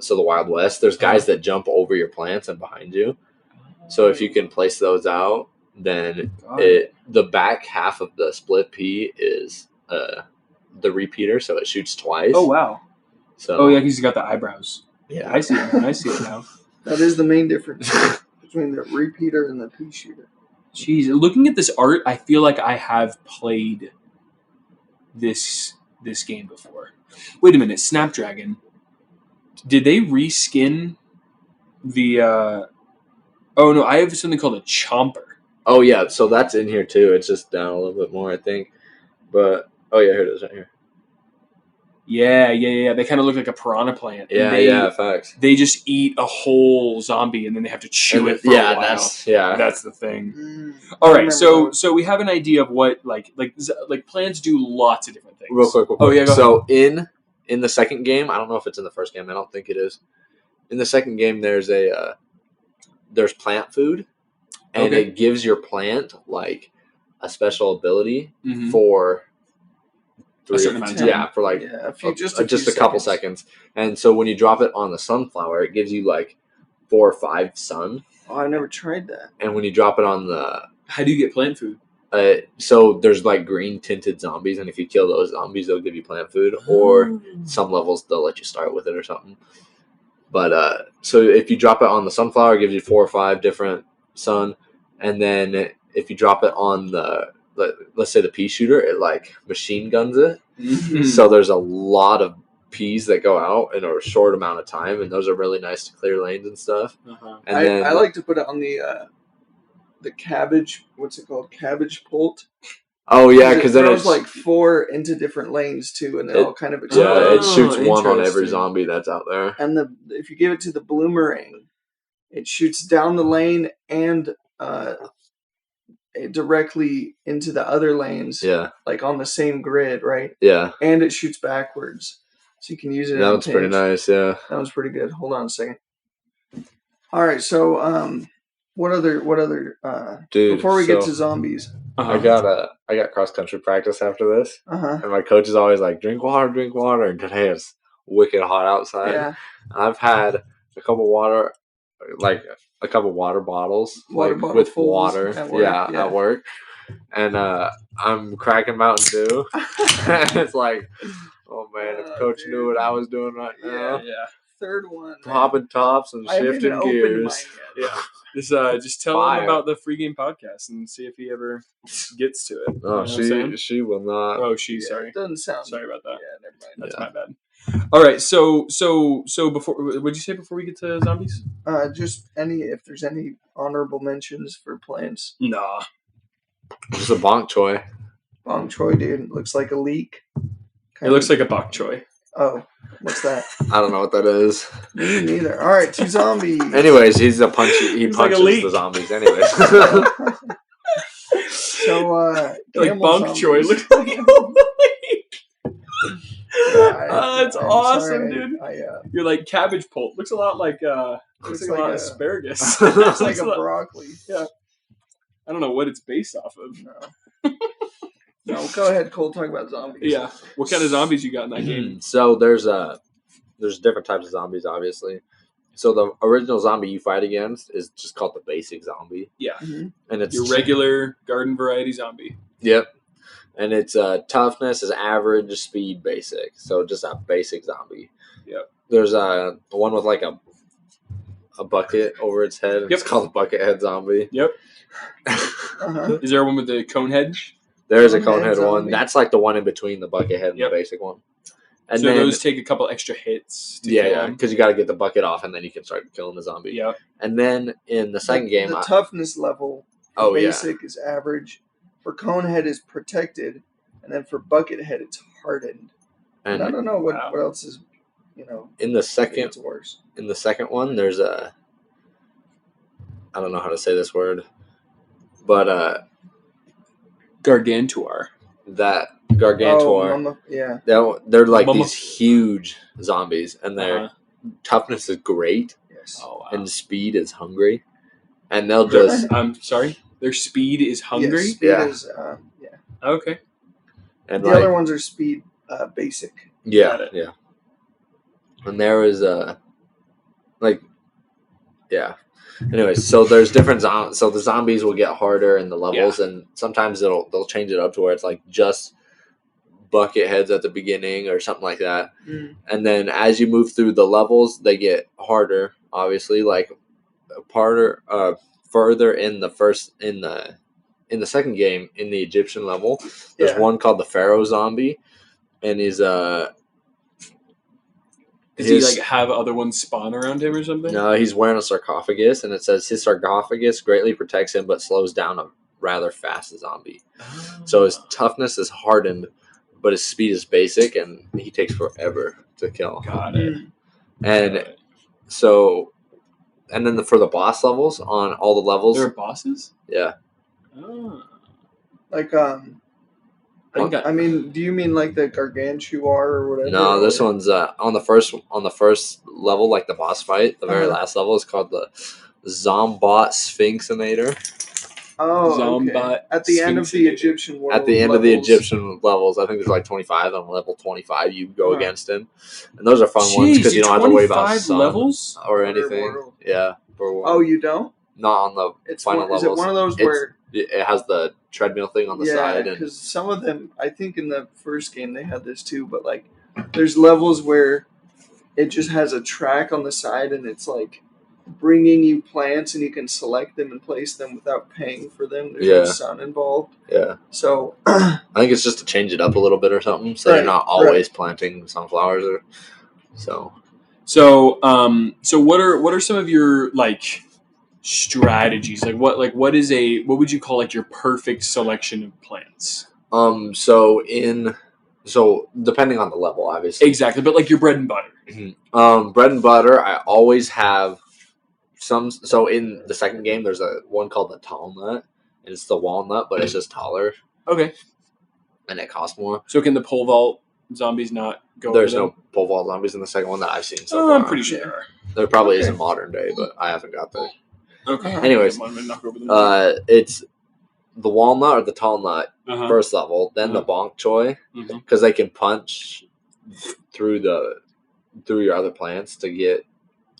[SPEAKER 3] so the Wild West, there's guys that jump over your plants and behind you. So if you can place those out, then the back half of the split pea is the repeater, so it shoots twice.
[SPEAKER 2] Oh wow!
[SPEAKER 3] So
[SPEAKER 2] yeah, because he's got the eyebrows. Yeah, I see it. I see it now.
[SPEAKER 1] That is the main difference between the repeater and the pea shooter.
[SPEAKER 2] Jeez, looking at this art, I feel like I have played this game before. Wait a minute, Snapdragon. Did they reskin the? Oh no, I have something called a chomper.
[SPEAKER 3] Oh yeah, so that's in here too. It's just down a little bit more, I think. But oh yeah, here it is, right here.
[SPEAKER 2] Yeah. They kind of look like a piranha plant.
[SPEAKER 3] Yeah, facts.
[SPEAKER 2] They just eat a whole zombie and then they have to chew it for a while. That's the thing. All right, so we have an idea of what like plants do lots of different things.
[SPEAKER 3] Real quick.
[SPEAKER 2] Oh yeah,
[SPEAKER 3] go ahead. In the second game, I don't know if it's in the first game. I don't think it is. In the second game, there's plant food, and it gives your plant like a special ability for
[SPEAKER 2] a certain amount of time.
[SPEAKER 3] For like just a couple seconds. And so when you drop it on the sunflower, it gives you like 4 or 5 sun.
[SPEAKER 1] Oh, I never tried that.
[SPEAKER 3] And when you drop it on the,
[SPEAKER 2] how do you get plant food?
[SPEAKER 3] So there's like green tinted zombies, and if you kill those zombies, they'll give you plant food. Or some levels they'll let you start with it or something. But so if you drop it on the sunflower, it gives you 4 or 5 different sun, and then if you drop it on let's say the pea shooter, it like machine guns it. So there's a lot of peas that go out in a short amount of time, and those are really nice to clear lanes and stuff. And then
[SPEAKER 1] I like to put it on the cabbage. What's it called? Cabbage pult.
[SPEAKER 3] Oh yeah, because then
[SPEAKER 1] it's like 4 into different lanes too, and they all kind of explode.
[SPEAKER 3] Yeah, it shoots 1 on every zombie that's out there.
[SPEAKER 1] And if you give it to the bloomerang, it shoots down the lane and directly into the other lanes.
[SPEAKER 3] Yeah.
[SPEAKER 1] Like on the same grid, right?
[SPEAKER 3] Yeah.
[SPEAKER 1] And it shoots backwards, so you can use it.
[SPEAKER 3] That was pretty nice. Yeah.
[SPEAKER 1] That was pretty good. Hold on a second. All right, so what other
[SPEAKER 3] Dude,
[SPEAKER 1] before we get to zombies?
[SPEAKER 3] I got cross country practice after this, and my coach is always like, drink water, and today it's wicked hot outside.
[SPEAKER 1] Yeah.
[SPEAKER 3] I've had a couple water bottles with water
[SPEAKER 1] at work,
[SPEAKER 3] at work, and I'm cracking Mountain Dew. And it's like, oh man, if coach knew what I was doing right now.
[SPEAKER 1] Yeah. Third one.
[SPEAKER 3] Popping tops and shifting gears.
[SPEAKER 2] Yeah. Just tell him about the Free Game Podcast and see if he ever gets to it.
[SPEAKER 3] Oh, she will not.
[SPEAKER 2] Oh, sorry.
[SPEAKER 1] It doesn't sound.
[SPEAKER 2] Sorry about that.
[SPEAKER 1] Yeah, never mind.
[SPEAKER 2] That's my bad. All right, so before, what'd you say before we get to zombies?
[SPEAKER 1] Just if there's any honorable mentions for plants.
[SPEAKER 2] Nah.
[SPEAKER 3] Just a bok choy.
[SPEAKER 1] Bok choy, dude, looks like a leek.
[SPEAKER 2] It looks like a bok choy.
[SPEAKER 1] Oh, what's that?
[SPEAKER 3] I don't know what that is.
[SPEAKER 1] Me neither. All right, 2 zombies.
[SPEAKER 3] Anyways, he's a punchy. He punches
[SPEAKER 2] like
[SPEAKER 3] the zombies. Anyways.
[SPEAKER 1] So,
[SPEAKER 2] like bok choy looks like a leek. That's awesome, dude. You're like cabbage pulp. Looks a lot like asparagus.
[SPEAKER 1] Looks like a broccoli.
[SPEAKER 2] Yeah. I don't know what it's based off of.
[SPEAKER 1] No, go ahead, Cole. Talk about zombies.
[SPEAKER 2] Yeah. What kind of zombies you got in that game?
[SPEAKER 3] So there's different types of zombies, obviously. So the original zombie you fight against is just called the basic zombie.
[SPEAKER 2] Yeah.
[SPEAKER 1] Mm-hmm.
[SPEAKER 3] And it's
[SPEAKER 2] your regular garden variety zombie.
[SPEAKER 3] Yep. And its toughness is average, speed basic. So just a basic zombie.
[SPEAKER 2] Yep.
[SPEAKER 3] There's one with like a bucket over its head.
[SPEAKER 2] Yep.
[SPEAKER 3] It's called the bucket head zombie.
[SPEAKER 2] Yep. Is there one with the cone head?
[SPEAKER 3] There is a cone head one. That's like the one in between the bucket head and the basic one. And
[SPEAKER 2] so then, those take a couple extra hits.
[SPEAKER 3] Because you got to get the bucket off, and then you can start killing the zombie.
[SPEAKER 2] Yeah.
[SPEAKER 3] And then in the second game,
[SPEAKER 1] the toughness level for basic is average. For cone head is protected, and then for bucket head it's hardened. And I don't know what else is,
[SPEAKER 3] In the second,
[SPEAKER 1] it's worse. In
[SPEAKER 3] the second one, there's I don't know how to say this word, but
[SPEAKER 2] Gargantuar.
[SPEAKER 3] That Gargantuar. They're like these huge zombies, and their toughness is great.
[SPEAKER 1] Yes.
[SPEAKER 2] Oh, wow.
[SPEAKER 3] And speed is hungry, and they'll just.
[SPEAKER 2] I'm sorry. Their speed is hungry.
[SPEAKER 1] Yes, speed is,
[SPEAKER 2] Okay.
[SPEAKER 3] And
[SPEAKER 1] the other ones are speed basic.
[SPEAKER 3] Yeah. And there is Anyways, so there's different so the zombies will get harder in the levels, and sometimes they'll change it up to where it's like just bucket heads at the beginning or something like that. And then as you move through the levels, they get harder. Obviously, like further in the second game in the Egyptian level, there's one called the Pharaoh zombie, and
[SPEAKER 2] Does he like have other ones spawn around him or something?
[SPEAKER 3] No, he's wearing a sarcophagus, and it says his sarcophagus greatly protects him, but slows down a rather fast zombie. So his toughness is hardened, but his speed is basic, and he takes forever to kill.
[SPEAKER 2] Got it.
[SPEAKER 3] And and then for the boss levels on all the levels,
[SPEAKER 2] there are bosses.
[SPEAKER 3] Yeah.
[SPEAKER 2] Oh.
[SPEAKER 1] Like I mean, do you mean like the Gargantuar or whatever?
[SPEAKER 3] No, this one's on the first level, like the boss fight. The very last level is called the Zombot Sphinxinator.
[SPEAKER 1] Oh,
[SPEAKER 2] Zombot.
[SPEAKER 1] Okay. At the end of the Egyptian world.
[SPEAKER 3] At the end of the Egyptian levels, I think there's like 25. On level 25, you go against him, and those are fun ones because you don't have to worry about sun
[SPEAKER 2] levels
[SPEAKER 3] or anything. Yeah.
[SPEAKER 1] Oh, you don't?
[SPEAKER 3] Not on the final levels.
[SPEAKER 1] Is it one of those where
[SPEAKER 3] it has the treadmill thing on the side?
[SPEAKER 1] Yeah, because some of them, I think in the first game they had this too, but like there's levels where it just has a track on the side and it's like bringing you plants and you can select them and place them without paying for them. There's no sun involved.
[SPEAKER 3] Yeah.
[SPEAKER 1] So
[SPEAKER 3] I think it's just to change it up a little bit or something, so you're not always planting sunflowers or so.
[SPEAKER 2] So what are some of your like strategies? Like what would you call like your perfect selection of plants?
[SPEAKER 3] So depending on the level, obviously.
[SPEAKER 2] Exactly, but like your bread and butter.
[SPEAKER 3] Bread and butter, I always have So in the second game, there's one called the tall nut, and it's the walnut, but it's just taller.
[SPEAKER 2] Okay.
[SPEAKER 3] And it costs more.
[SPEAKER 2] So can the pole vault zombies not go?
[SPEAKER 3] There's no pole vault zombies in the second one that I've seen so
[SPEAKER 2] Oh,
[SPEAKER 3] far.
[SPEAKER 2] I'm pretty sure there are.
[SPEAKER 3] There probably is in modern day, but I haven't got there.
[SPEAKER 2] Okay.
[SPEAKER 3] Anyways, it's the walnut or the tall nut first level, then the bonk choy, because they can punch through your other plants to get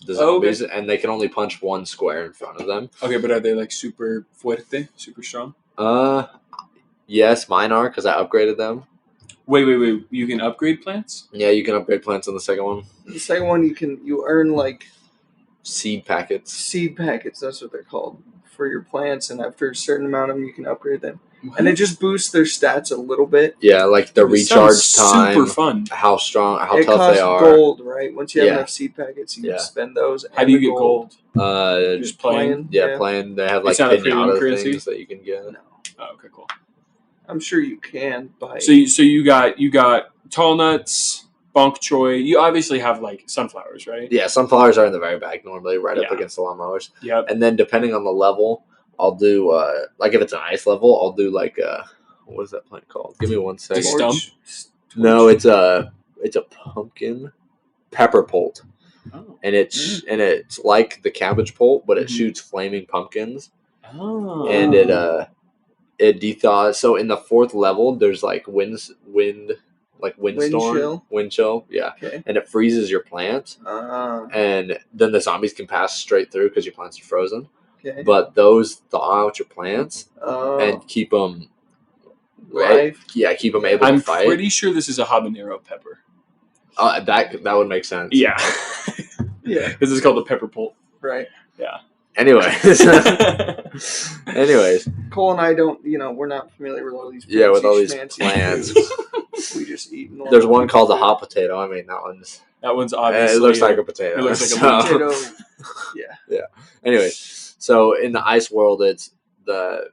[SPEAKER 3] the zombies, and they can only punch one square in front of them.
[SPEAKER 2] Okay, but are they like super fuerte, super strong?
[SPEAKER 3] Yes, mine are because I upgraded them.
[SPEAKER 2] Wait! You can upgrade plants?
[SPEAKER 3] Yeah, you can upgrade plants in the second one.
[SPEAKER 1] The second one, you earn like
[SPEAKER 3] seed packets.
[SPEAKER 1] Seed packets, that's what they're called, for your plants, and after a certain amount of them, you can upgrade them. What? And it just boosts their stats a little bit.
[SPEAKER 3] Yeah, like the recharge time,
[SPEAKER 2] super fun.
[SPEAKER 3] How strong, how
[SPEAKER 1] it
[SPEAKER 3] tough they are.
[SPEAKER 1] It costs gold, right? Once you have enough seed packets, you can spend those.
[SPEAKER 2] How do you get gold?
[SPEAKER 3] Just playing. Yeah, playing. They have like pinata things that you can get.
[SPEAKER 2] No. Oh, okay, cool.
[SPEAKER 1] I'm sure you can buy.
[SPEAKER 2] So you got tall nuts, bonk choy. You obviously have like sunflowers, right?
[SPEAKER 3] Yeah, sunflowers are in the very back normally, right up against the lawnmowers.
[SPEAKER 2] Yep.
[SPEAKER 3] And then depending on the level, I'll do like if it's an ice level, I'll do like what is that plant called? Give me 1 second.
[SPEAKER 2] Stump?
[SPEAKER 3] No, it's a pumpkin pepper pult.
[SPEAKER 2] Oh.
[SPEAKER 3] And it's like the cabbage pult, but it shoots flaming pumpkins.
[SPEAKER 2] Oh.
[SPEAKER 3] And it dethaws. So in the fourth level, there's like windstorm, wind chill, yeah,
[SPEAKER 1] okay.
[SPEAKER 3] And it freezes your plants, and then the zombies can pass straight through because your plants are frozen.
[SPEAKER 1] Okay.
[SPEAKER 3] But those thaw out your plants and keep them
[SPEAKER 1] live.
[SPEAKER 3] Yeah, keep them able to fight.
[SPEAKER 2] I'm pretty sure this is a habanero pepper.
[SPEAKER 3] That would make sense.
[SPEAKER 2] Yeah,
[SPEAKER 1] yeah,
[SPEAKER 2] because it's called the pepper pult.
[SPEAKER 1] Right.
[SPEAKER 2] Yeah.
[SPEAKER 3] Anyways,
[SPEAKER 1] Cole and I don't, we're not familiar with all these.
[SPEAKER 3] Yeah, with all these plants.
[SPEAKER 1] We just eat.
[SPEAKER 3] There's one called a hot potato. I mean, that one's
[SPEAKER 2] obviously.
[SPEAKER 3] It looks like a potato.
[SPEAKER 2] It looks like a
[SPEAKER 1] potato. Yeah.
[SPEAKER 3] Yeah. Anyway, so in the ice world, it's the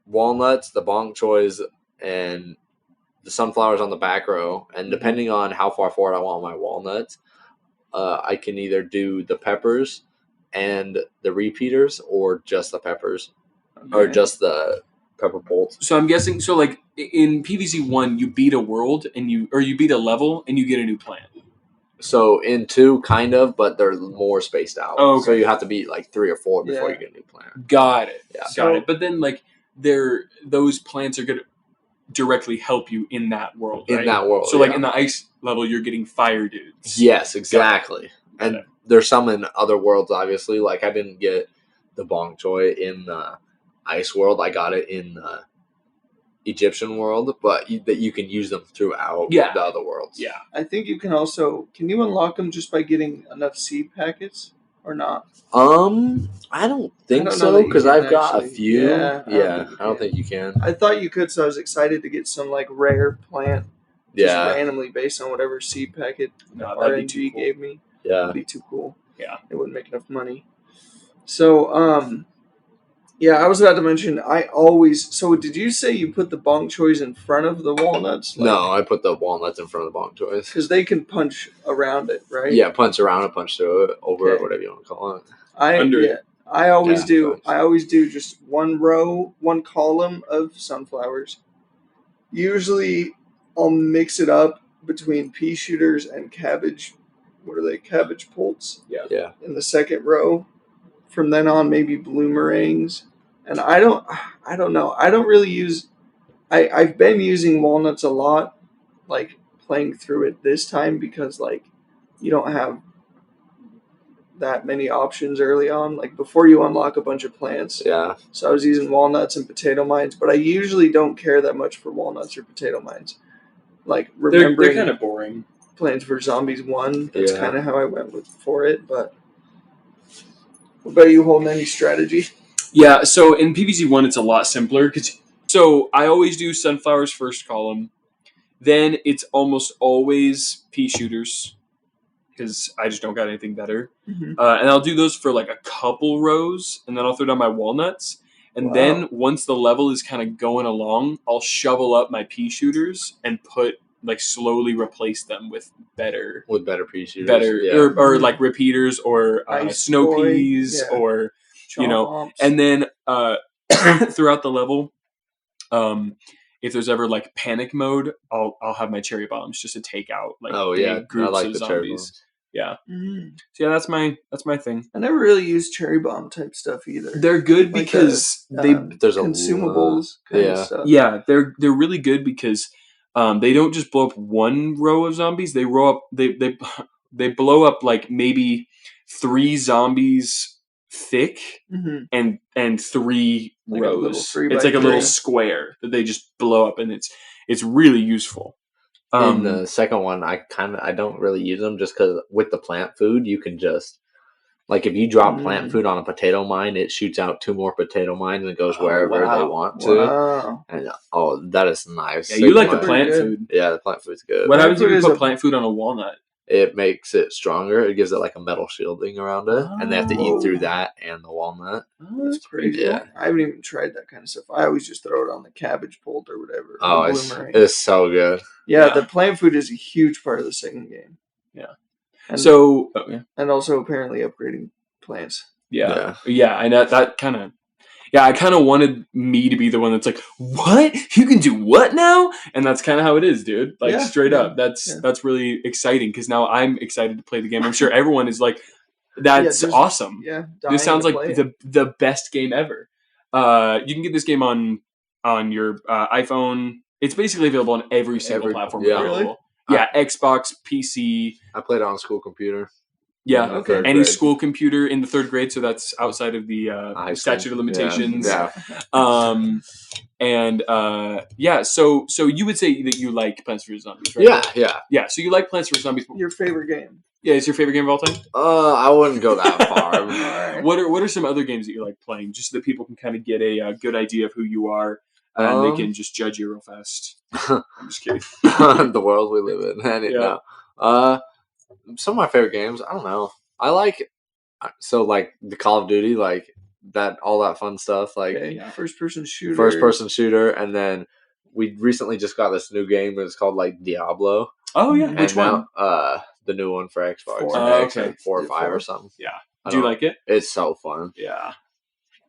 [SPEAKER 3] walnuts, the bonk choys, and the sunflowers on the back row. And depending on how far forward I want my walnuts, I can either do the peppers and the repeaters, or just the peppers, or just the pepper bolts.
[SPEAKER 2] So I'm guessing. So like in PvZ 1, you beat a world you beat a level and you get a new plant.
[SPEAKER 3] So in 2, kind of, but they're more spaced out.
[SPEAKER 2] Oh, okay.
[SPEAKER 3] So you have to beat like 3 or 4 before you get a new plant.
[SPEAKER 2] Got it.
[SPEAKER 3] Yeah.
[SPEAKER 2] Got it. But then like those plants are going to directly help you in that world. Right?
[SPEAKER 3] In that world.
[SPEAKER 2] So like in the ice level, you're getting fire dudes.
[SPEAKER 3] Yes, exactly. And there's some in other worlds, obviously. Like I didn't get the bonk choy in the ice world. I got it in the Egyptian world, but that you can use them throughout the other worlds.
[SPEAKER 2] Yeah.
[SPEAKER 1] I think you can also. Can you unlock them just by getting enough seed packets or not?
[SPEAKER 3] I don't think so, because I've got a few.
[SPEAKER 1] Yeah,
[SPEAKER 3] I don't think you can.
[SPEAKER 1] I thought you could, so I was excited to get some like rare plant. Just randomly based on whatever seed packet RNG gave me.
[SPEAKER 3] Yeah.
[SPEAKER 1] That'd be too cool.
[SPEAKER 2] Yeah.
[SPEAKER 1] It wouldn't make enough money. So, I was about to mention, so did you say you put the bonk choys in front of the walnuts?
[SPEAKER 3] No, I put the walnuts in front of the bonk choys.
[SPEAKER 1] Because they can punch around it, right?
[SPEAKER 3] Yeah, punch around it, punch through it, over it, whatever you want to call it.
[SPEAKER 1] I always do just one row, one column of sunflowers. Usually I'll mix it up between pea shooters and cabbage. What are they? Cabbage pults?
[SPEAKER 3] Yeah.
[SPEAKER 1] In the second row. From then on, maybe bloomerangs. And I don't know. I don't really use. I've been using walnuts a lot, like playing through it this time, because like you don't have that many options early on. Like before you unlock a bunch of plants.
[SPEAKER 3] Yeah.
[SPEAKER 1] So I was using walnuts and potato mines, but I usually don't care that much for walnuts or potato mines. Like remembering
[SPEAKER 2] they're kind of boring.
[SPEAKER 1] Plants vs. Zombies 1. That's kind of how I went for it. But what about you holding any strategy?
[SPEAKER 2] Yeah, so in PvZ 1, it's a lot simpler. So I always do sunflowers first column. Then it's almost always pea shooters, because I just don't got anything better.
[SPEAKER 1] Mm-hmm.
[SPEAKER 2] And I'll do those for like a couple rows, and then I'll throw down my walnuts. And then once the level is kind of going along, I'll shovel up my pea shooters and put like slowly replace them with better
[SPEAKER 3] pea shooters,
[SPEAKER 2] or like repeaters or
[SPEAKER 1] Ice
[SPEAKER 2] snow
[SPEAKER 1] Boy,
[SPEAKER 2] peas
[SPEAKER 1] yeah.
[SPEAKER 2] or
[SPEAKER 1] Chomps.
[SPEAKER 2] and then throughout the level, if there's ever like panic mode, I'll have my cherry bombs just to take out like big groups
[SPEAKER 3] I like
[SPEAKER 2] of
[SPEAKER 3] the cherry
[SPEAKER 2] zombies.
[SPEAKER 3] bombs.
[SPEAKER 2] Yeah.
[SPEAKER 1] Mm.
[SPEAKER 2] So yeah, that's my thing.
[SPEAKER 1] I never really used cherry bomb type stuff either.
[SPEAKER 2] They're good
[SPEAKER 1] Like
[SPEAKER 2] because
[SPEAKER 3] there's
[SPEAKER 1] consumables kind of stuff.
[SPEAKER 2] Yeah, they're really good because they don't just blow up one row of zombies. They they blow up like maybe 3 zombies thick and 3
[SPEAKER 1] like
[SPEAKER 2] rows.
[SPEAKER 1] A
[SPEAKER 2] It's like a little square that they just blow up, and it's really useful.
[SPEAKER 3] In the second one, I don't really use them just because with the plant food, you can just like if you drop plant food on a potato mine, it shoots out 2 more potato mines and goes wherever they want to.
[SPEAKER 1] Wow.
[SPEAKER 3] And that is nice.
[SPEAKER 2] Yeah, you like the plant food.
[SPEAKER 3] Yeah, the plant food's good.
[SPEAKER 2] What happens if you put plant food on a walnut?
[SPEAKER 3] It makes it stronger. It gives it like a metal shielding around it, and they have to eat through that and the walnut.
[SPEAKER 1] Oh, that's pretty cool. I haven't even tried that kind of stuff. I always just throw it on the cabbage pult or whatever.
[SPEAKER 3] Oh, it's so good.
[SPEAKER 1] Yeah, the plant food is a huge part of the second game.
[SPEAKER 2] Yeah.
[SPEAKER 1] And, and also apparently upgrading plants.
[SPEAKER 2] Yeah. I know that kind of. Yeah, I kind of wanted me to be the one that's like, what? You can do what now? And that's kind of how it is, dude. Like straight up. That's really exciting because now I'm excited to play the game. I'm sure everyone is like, that's awesome.
[SPEAKER 1] Yeah,
[SPEAKER 2] this sounds like the best game ever. You can get this game on your iPhone. It's basically available on every single platform available. Really? Yeah, Xbox, PC.
[SPEAKER 3] I played it on a school computer.
[SPEAKER 2] Yeah, any school computer in the 3rd grade, so that's outside of the statute of limitations.
[SPEAKER 3] Yeah.
[SPEAKER 2] So you would say that you like Plants vs Zombies, right? Yeah. So you like Plants vs Zombies.
[SPEAKER 1] Your favorite game?
[SPEAKER 2] Yeah, it's your favorite game of all time.
[SPEAKER 3] I wouldn't go that far.
[SPEAKER 2] What are some other games that you like playing, just so that people can kind of get a good idea of who you are, and they can just judge you real fast? I'm just kidding.
[SPEAKER 3] The world we live in. Some of my favorite games, I don't know. I like the Call of Duty, like that, all that fun stuff, like
[SPEAKER 1] first person shooter,
[SPEAKER 3] and then we recently just got this new game that's called like Diablo.
[SPEAKER 2] Oh yeah, which one?
[SPEAKER 3] The new one for Xbox. 4 or 5 or something.
[SPEAKER 2] Yeah, do you like it?
[SPEAKER 3] It's so fun.
[SPEAKER 2] Yeah,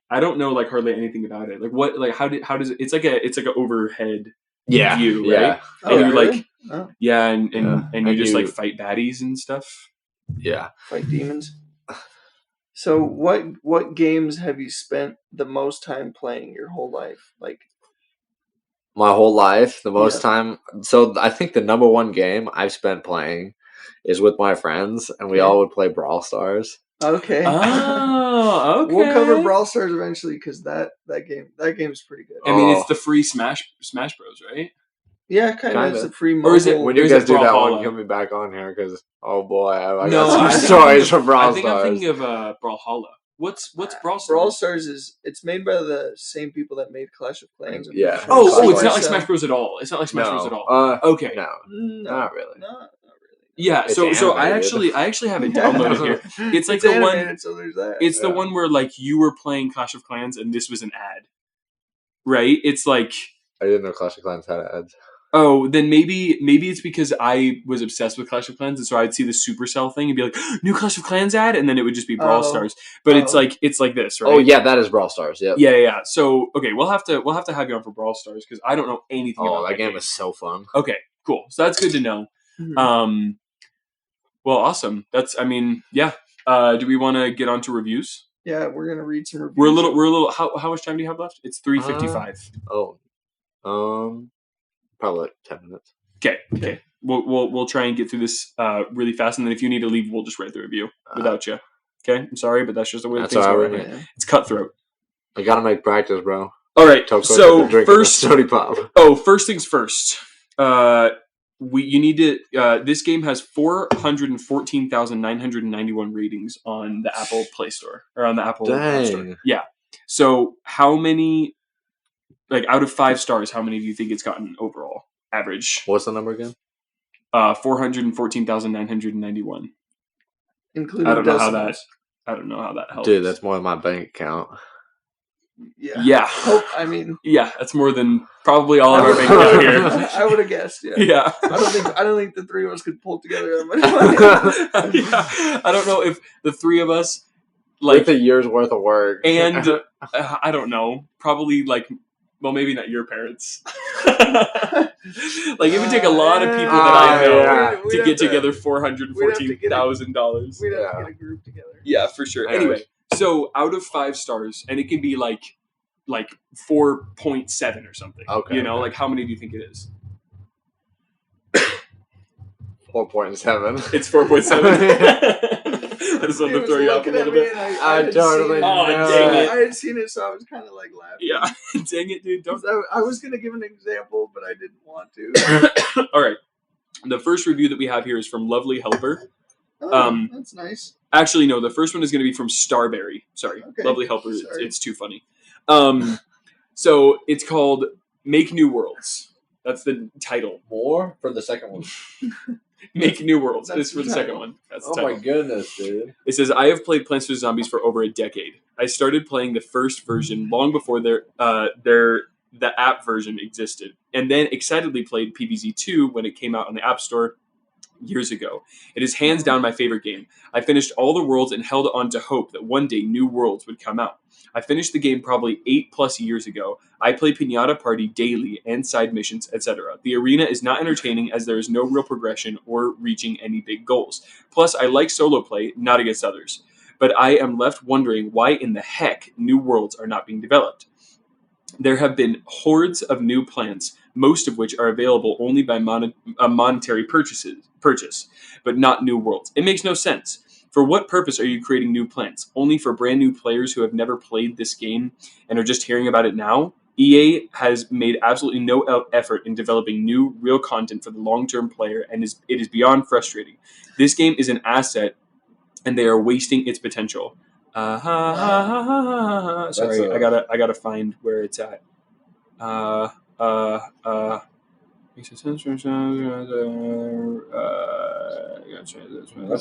[SPEAKER 2] I don't know like hardly anything about it. Like what? Like how does it? It's like an overhead view, right? And you like. Oh. Yeah, and you just like fight baddies and stuff.
[SPEAKER 3] Yeah,
[SPEAKER 1] fight demons. So, what games have you spent the most time playing your whole life? Like
[SPEAKER 3] my whole life, the most time. So, I think the number one game I've spent playing is with my friends, and we all would play Brawl Stars.
[SPEAKER 1] Okay.
[SPEAKER 2] Oh, okay.
[SPEAKER 1] We'll cover Brawl Stars eventually because that game's pretty good.
[SPEAKER 2] I mean, it's the free Smash Bros, right?
[SPEAKER 1] Yeah, kind of. It's a free mobile.
[SPEAKER 3] Or is it when you guys do that one? Coming back on here because I got some stories from Brawl Stars.
[SPEAKER 2] I think I'm thinking of Brawlhalla. What's Brawl Stars?
[SPEAKER 1] Brawl Stars it's made by the same people that made Clash of Clans.
[SPEAKER 3] Yeah.
[SPEAKER 2] Oh, it's not like Smash Bros at all. It's not like Smash Bros at all. Okay.
[SPEAKER 3] No, not really.
[SPEAKER 1] Not really.
[SPEAKER 2] Yeah, so I actually have it downloaded here. It's like the one.
[SPEAKER 1] So there's that.
[SPEAKER 2] It's the one where like you were playing Clash of Clans and this was an ad, right? It's like
[SPEAKER 3] I didn't know Clash of Clans had ads.
[SPEAKER 2] Oh, then maybe it's because I was obsessed with Clash of Clans, and so I'd see the Supercell thing and be like, "New Clash of Clans ad," and then it would just be Brawl Stars. But it's like this, right?
[SPEAKER 3] Oh yeah, that is Brawl Stars. Yep.
[SPEAKER 2] Yeah. So okay, we'll have to have you on for Brawl Stars because I don't know anything about
[SPEAKER 3] that game. Is so fun.
[SPEAKER 2] Okay, cool. So that's good to know. Mm-hmm. Well, awesome. Do we want to get on to reviews?
[SPEAKER 1] Yeah, we're gonna read some reviews.
[SPEAKER 2] We're a little. How much time do you have left? It's 3:55.
[SPEAKER 3] Probably like 10 minutes.
[SPEAKER 2] Okay. We'll try and get through this really fast, and then if you need to leave, we'll just write the review without you. Okay, I'm sorry, but that's just the way things are. It's cutthroat.
[SPEAKER 3] I gotta make practice, bro.
[SPEAKER 2] All right. So first things first. You need to. This game has 414,991 ratings on the Apple Play Store or on the Apple App Store. Yeah. So how many? Like out of 5 stars, how many do you think it's gotten overall average?
[SPEAKER 3] What's the number again?
[SPEAKER 2] 414,991.
[SPEAKER 1] Including
[SPEAKER 2] I don't know how that helps.
[SPEAKER 3] Dude, that's more than my bank account.
[SPEAKER 2] Yeah.
[SPEAKER 1] I mean,
[SPEAKER 2] yeah, that's more than probably all of our bank account here.
[SPEAKER 1] I would have guessed. Yeah.
[SPEAKER 2] Yeah.
[SPEAKER 1] I don't think the three of us could pull together that much money.
[SPEAKER 2] Yeah. I don't know if the three of us
[SPEAKER 3] with a year's worth of work,
[SPEAKER 2] and I don't know, probably well, maybe not your parents. It would take a lot of people that I know to get together $414,000.
[SPEAKER 1] We'd have to get a group together.
[SPEAKER 2] Yeah, for sure. Anyway, so out of 5 stars, and it can be like 4.7 or something. Okay. How many do you think it is?
[SPEAKER 3] 4.7.
[SPEAKER 2] It's 4.7. I just wanted to throw you off a little bit.
[SPEAKER 3] I totally know.
[SPEAKER 2] Dang it.
[SPEAKER 1] I had seen it, so I was kind of laughing.
[SPEAKER 2] Yeah, dang it, dude.
[SPEAKER 1] I was going to give an example, but I didn't want to.
[SPEAKER 2] All right. The first review that we have here is from Lovely Helper.
[SPEAKER 1] Oh, that's nice.
[SPEAKER 2] Actually, no. The first one is going to be from Starberry. Sorry. Okay. Lovely Helper. It's too funny. So it's called Make New Worlds. That's the title.
[SPEAKER 3] More for the second one.
[SPEAKER 2] Make New Worlds. This is for the second one. That's the title.
[SPEAKER 3] My goodness, dude.
[SPEAKER 2] It says, I have played Plants vs. Zombies for over a decade. I started playing the first version long before the app version existed, and then excitedly played PvZ2 when it came out on the App Store years ago. It is hands down my favorite game. I finished all the worlds and held on to hope that one day new worlds would come out. I finished the game probably 8+ years ago. I play Pinata Party daily and side missions, etc. The arena is not entertaining as there is no real progression or reaching any big goals. Plus, I like solo play, not against others. But I am left wondering why in the heck new worlds are not being developed. There have been hordes of new plants, most of which are available only by monetary purchase, but not new worlds. It makes no sense. For what purpose are you creating new plants? Only for brand new players who have never played this game and are just hearing about it now? EA has made absolutely no effort in developing new, real content for the long-term player, and it is beyond frustrating. This game is an asset, and they are wasting its potential. Sorry, I gotta find where it's at.
[SPEAKER 3] That's